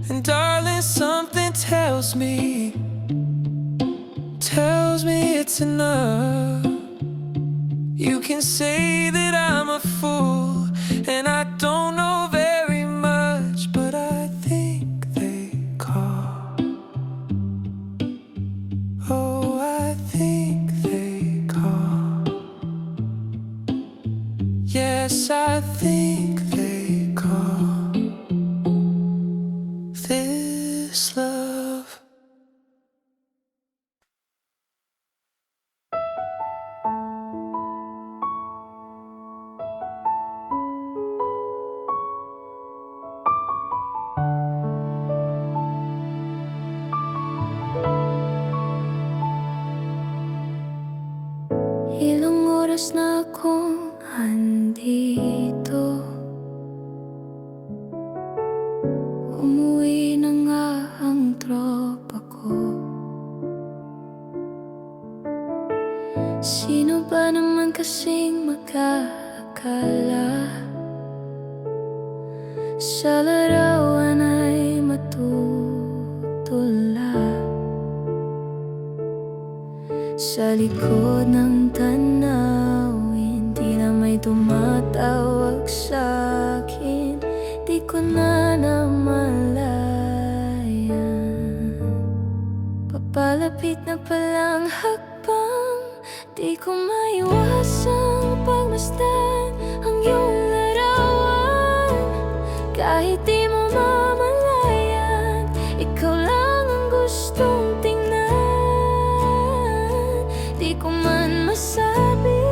and darling, something tells me it's enough. You can say that I'm a fool and I don't know very much, but I think they call. Oh, I think they call. Yes, I think they call this love. Ilang oras na akong akala sa larawan ay matutula. Sa likod ng tanawin, di na may tumatawag sa'kin. Di ko na namalayan. Papalapit na palang hakbang, di ko maiwasang pagmasdan ang iyong larawan. Kahit di mo mamalayan, ikaw lang ang gustong tingnan. Di ko man masabi,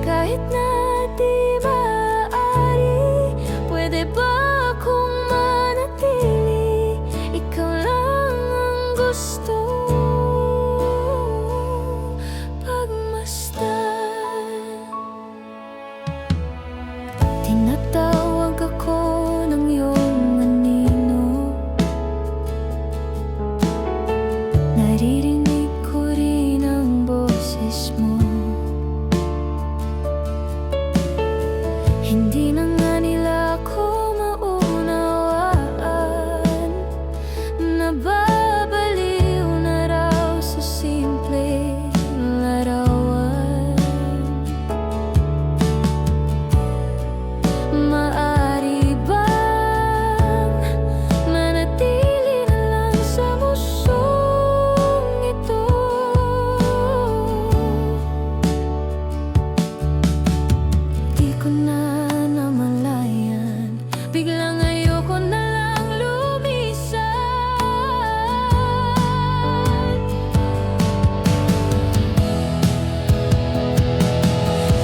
kahit na di maaari, pwede ba akong manatili? Ikaw lang ang gusto pagmasdan. Tinatawag ako ng iyong anino, naririnig ko rin ang boses mo. Hindi na nga nila ako maunawaan, nababaliw na raw sa simpleng larawan. Maari bang manatili na lang sa musong ito? Di ko na namalayan, biglang ayoko na lang lumisan.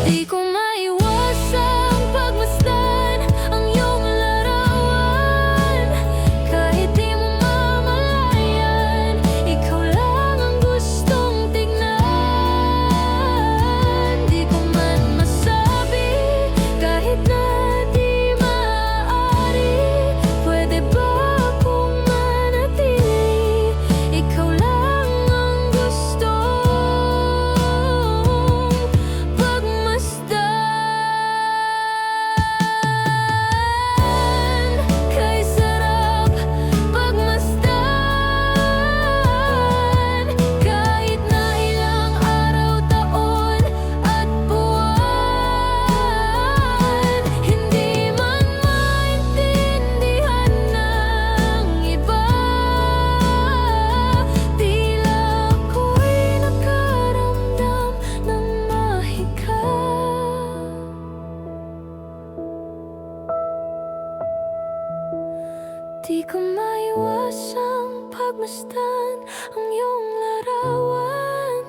Di ko maiwasang pagmasdan ang iyong larawan. Kahit di mo mamalayan, ikaw lang ang gustong tignan. Di ko man masabi, kahit na di maaari, pwede ba akong manatili? Ikaw lang ang gustong pagmasdan. Kay sarap pagmasdan, kahit na ilang araw, taon at buwan. Hindi man maintindihan ng iba, tila ako'y nakaramdam ng mahika. Di ko maiwasang pagmasdan ang iyong larawan.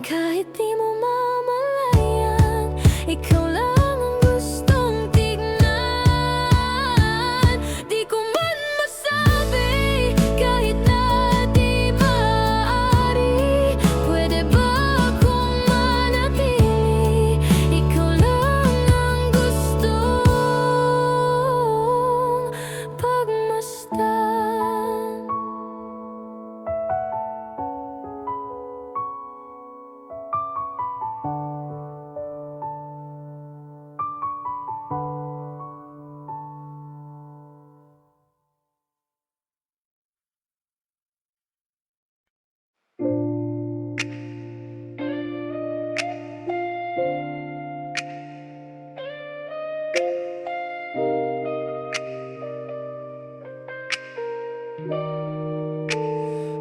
Kahit di mo mamalayan, ikaw lang ang gustong tignan. Di ko man masabi, kahit na di maaari, pwede ba akong manatili? Ikaw lang ang gustong pagmasdan.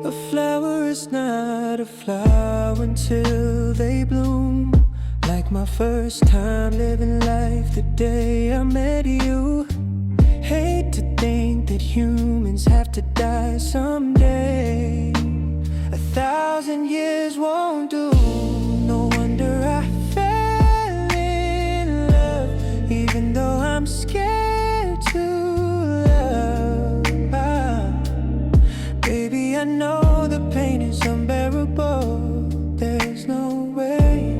A flower is not a flower until they bloom. Like my first time living life the day I met you. Hate to think that humans have to die someday. 1,000 years won't do. No wonder I fell in love, even though I'm scared to love. Baby, I know the pain is unbearable. There's no way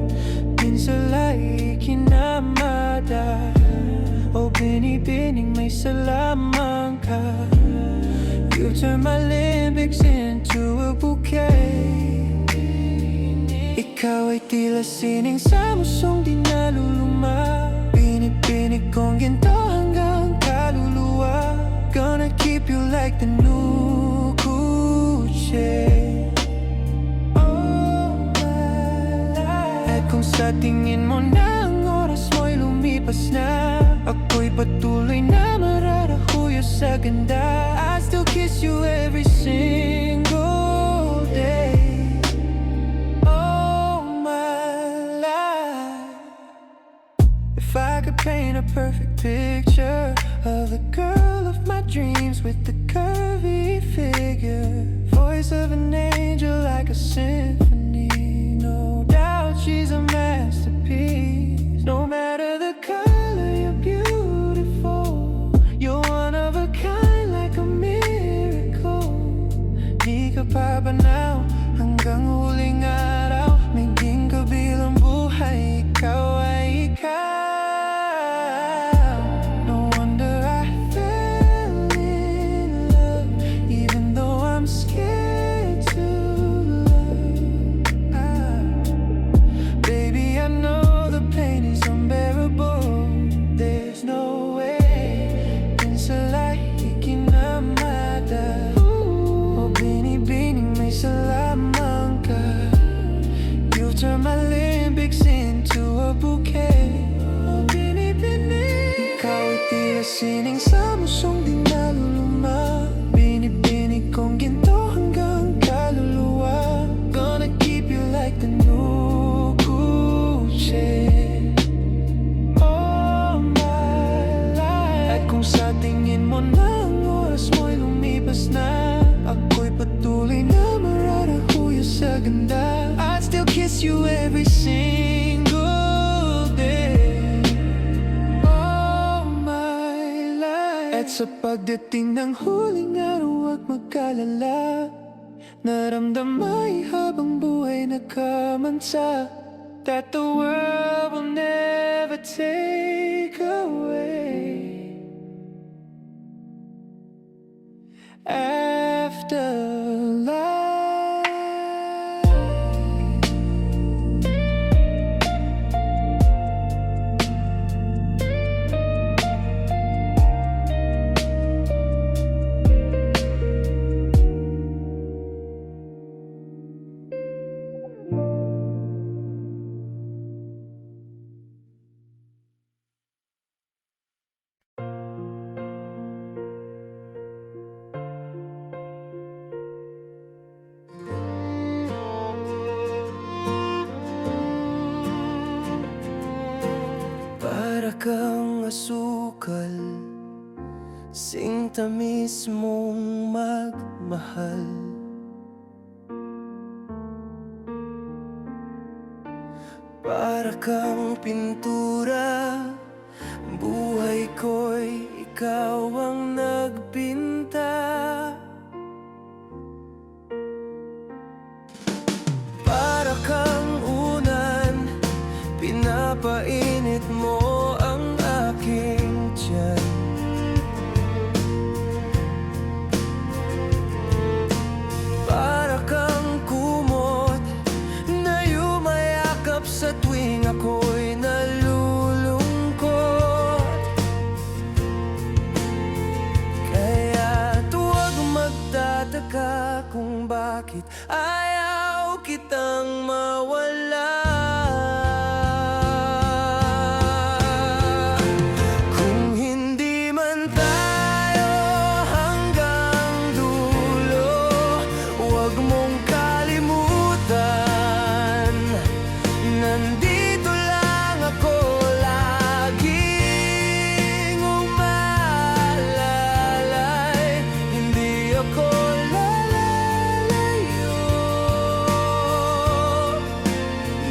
minsan like kinamada. O binibining may salaman ka. You turn my limbics into a bouquet. Ikaw ay tila sining sa musong di naluluma. lumilipas na ako'y patuloy na mararahuyo sa ganda. I still kiss you every single day. Oh my life, if I could paint a perfect picture of the girl of my dreams with the curvy figure, voice of an angel like a symphony. No doubt she's a masterpiece. No matter the color, you're beautiful. You're one of a kind like a miracle. Di ka papanaw hanggang huling araw. Maging kabilang buhay, ikaw ay ikaw. No wonder I fell in love, even though I'm scared to love. Baby, I know the pain is unbearable. There's no way pinsalay ikinamada. O binibining may salamang ka. You've turned my limbics into a bouquet. O binibining, ikaw ay tila sining sa musong di naluluma. Binibinig kong ginto hanggang kaluluwa. Gonna keep you like the new Gucci. Oh my life. At kung sa tingin mo na ang oras mo'y lumipas na, ako'y patuloy na mararahuyo sa ganda. I'd still kiss you every single day. Oh my life. At sa pagdating ng huling araw, huwag mag-alala. Naramdamay habang buhay nakamansa, that the world will never take away. Afterlife. Para kang asukal, sing tamis mong magmahal. Para kang pintura, buhay ko'y ikaw ang nagpinta. Para kang unan, pinapainit mo ang aking tiyan. Para kang kumot na yumayakap sa tuwing ako'y nalulungkot. Kaya't huwag magtataka kung bakit ayaw kitang mawala. Kung hindi man tayo hanggang dulo, huwag mong kalimutan, nandito lang ako laging umalalay. Hindi ako lalayo,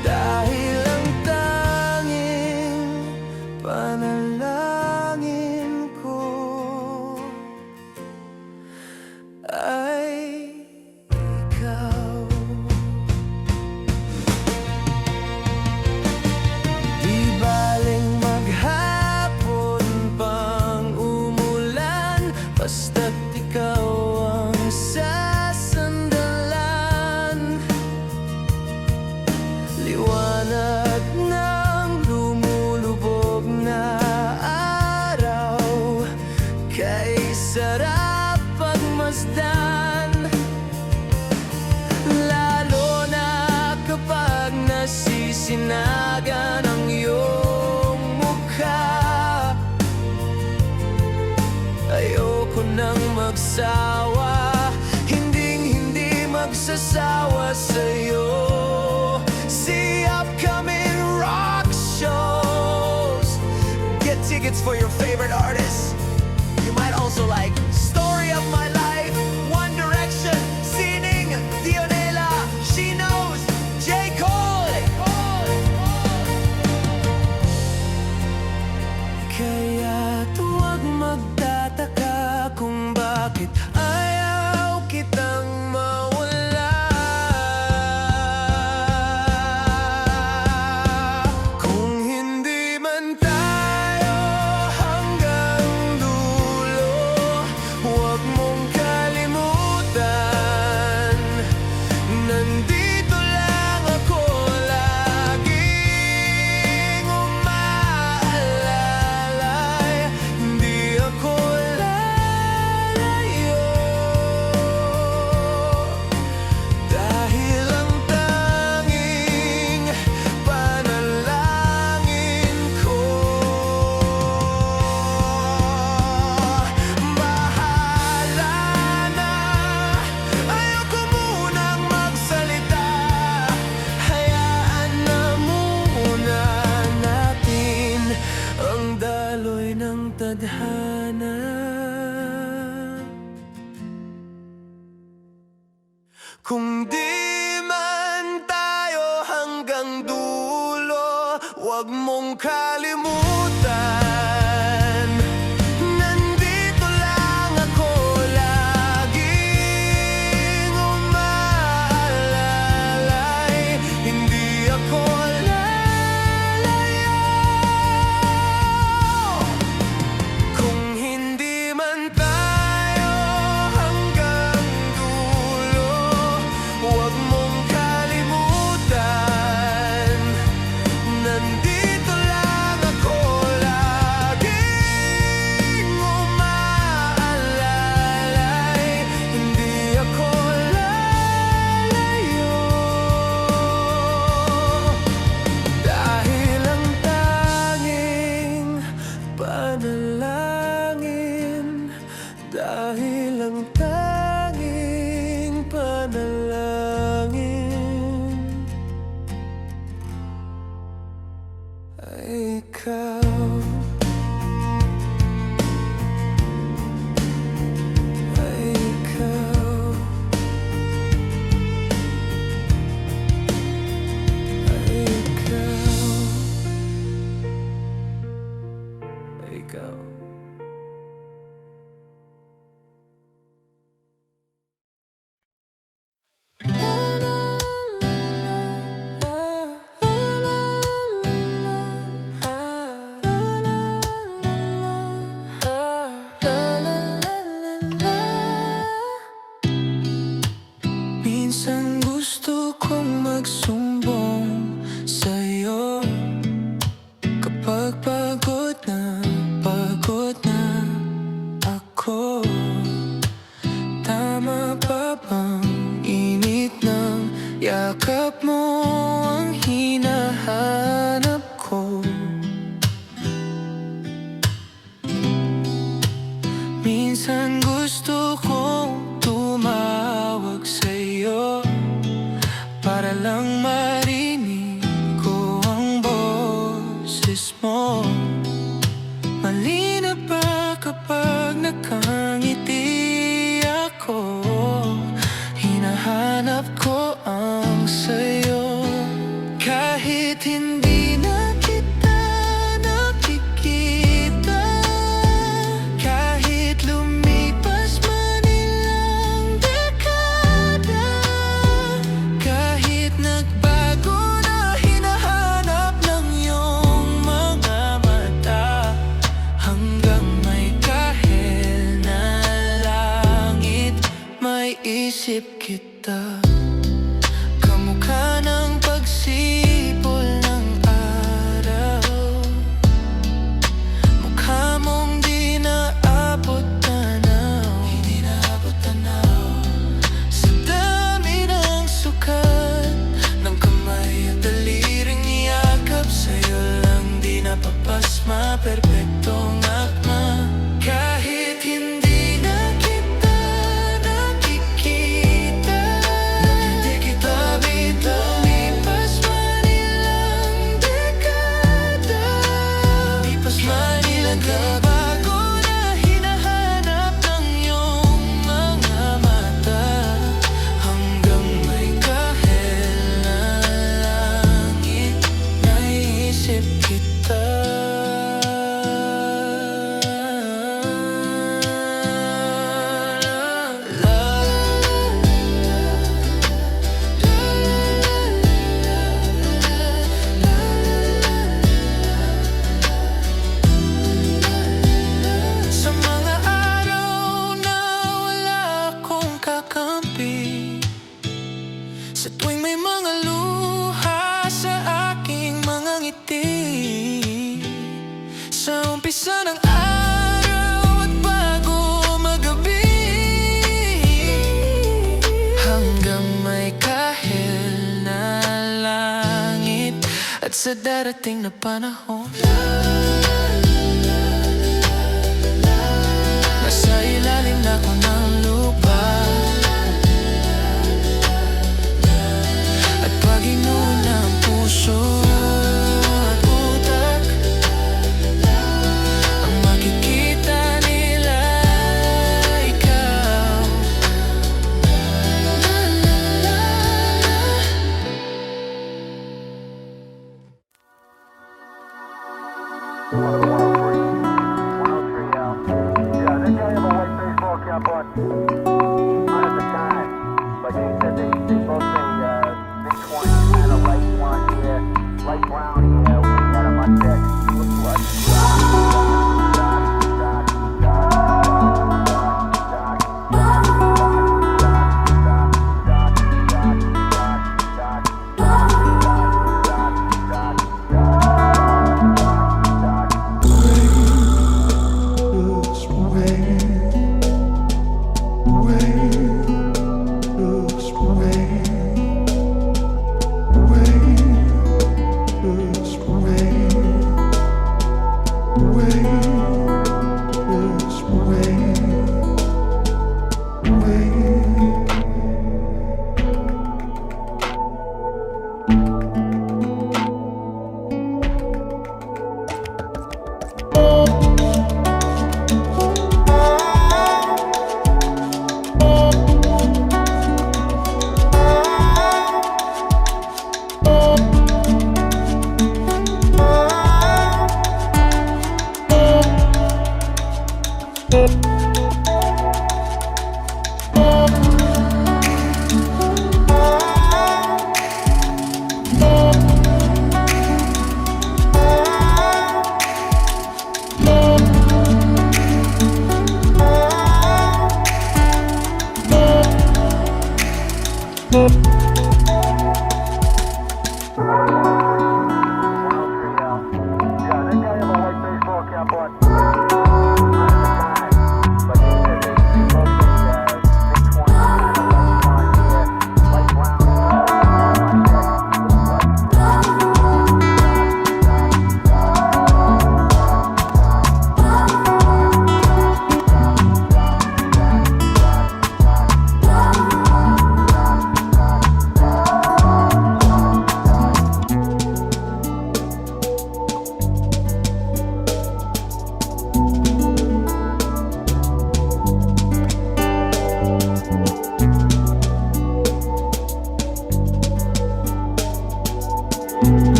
dahil ang tanging panalangin ko ay ikaw. Di baling maghapon pang umulan, basta't ikaw ang sasandalan. Liwanag ng lumulubog na walang magsawa, hindi magsasawa sa'yo. See upcoming rock shows. Get tickets for your favorite artists. You might also like Story of My Life, One Direction, Sining, Dionela, She Knows, J. Cole. Kaya't huwag magtataka kung bakit ayaw kitang mawala. Kung hindi man tayo hanggang dulo, huwag mong kalimutan, nandito lang ako laging umaalalay. Hindi ako lalayo, dahil ang tanging panalangin ko, bahala na. Ayoko munang magsalita, hayaan na muna natin ang daloy ng tadhana. Kung di man tayo hanggang dulo, huwag mong kalimutan, nandito lang ako laging umaalalay. Hindi ako lalayo. Kung hindi man tayo hanggang dulo, huwag mong kalimutan, nandito lang ako laging umaalalay. Hindi ako lalayo, dahil ang tanging panalangin, dahil ang tanging panalangin ay ikaw. Ay ikaw. Ay ikaw. Ay ikaw. Minsan gusto kong magsumbong sa'yo kapag pagod na ako. Tama ba bang init ng yakap mo ang hinahanap ko? Minsan gusto kong tumawag sa'yo para lang marinig ko ang boses mo. Malinaw ba kapag nakangiti ako? Hinahanap ko ang sayo. Kahit hindi na kita nakikita, kahit lumipas man ilang dekada, kahit nagbago na hinahanap ng iyong mga mata, hanggang may kahel na langit, may isip kita. Kamukha ng pagsipol ng araw, mukha mong di naabot tanaw, hindi naabot tanaw. Sa dami ng sukat ng kamay at daliring niyakap, sa'yo lang di napapasma, perpektong akma. Kahit hindi na kita Umpisa ng araw at bago magabi, hanggang may kahil na langit. At sa darating na panahon, nasa ilalim na ako ng lupa. At pag inuuna ang puso at utak, ang makikita nila ikaw. Thank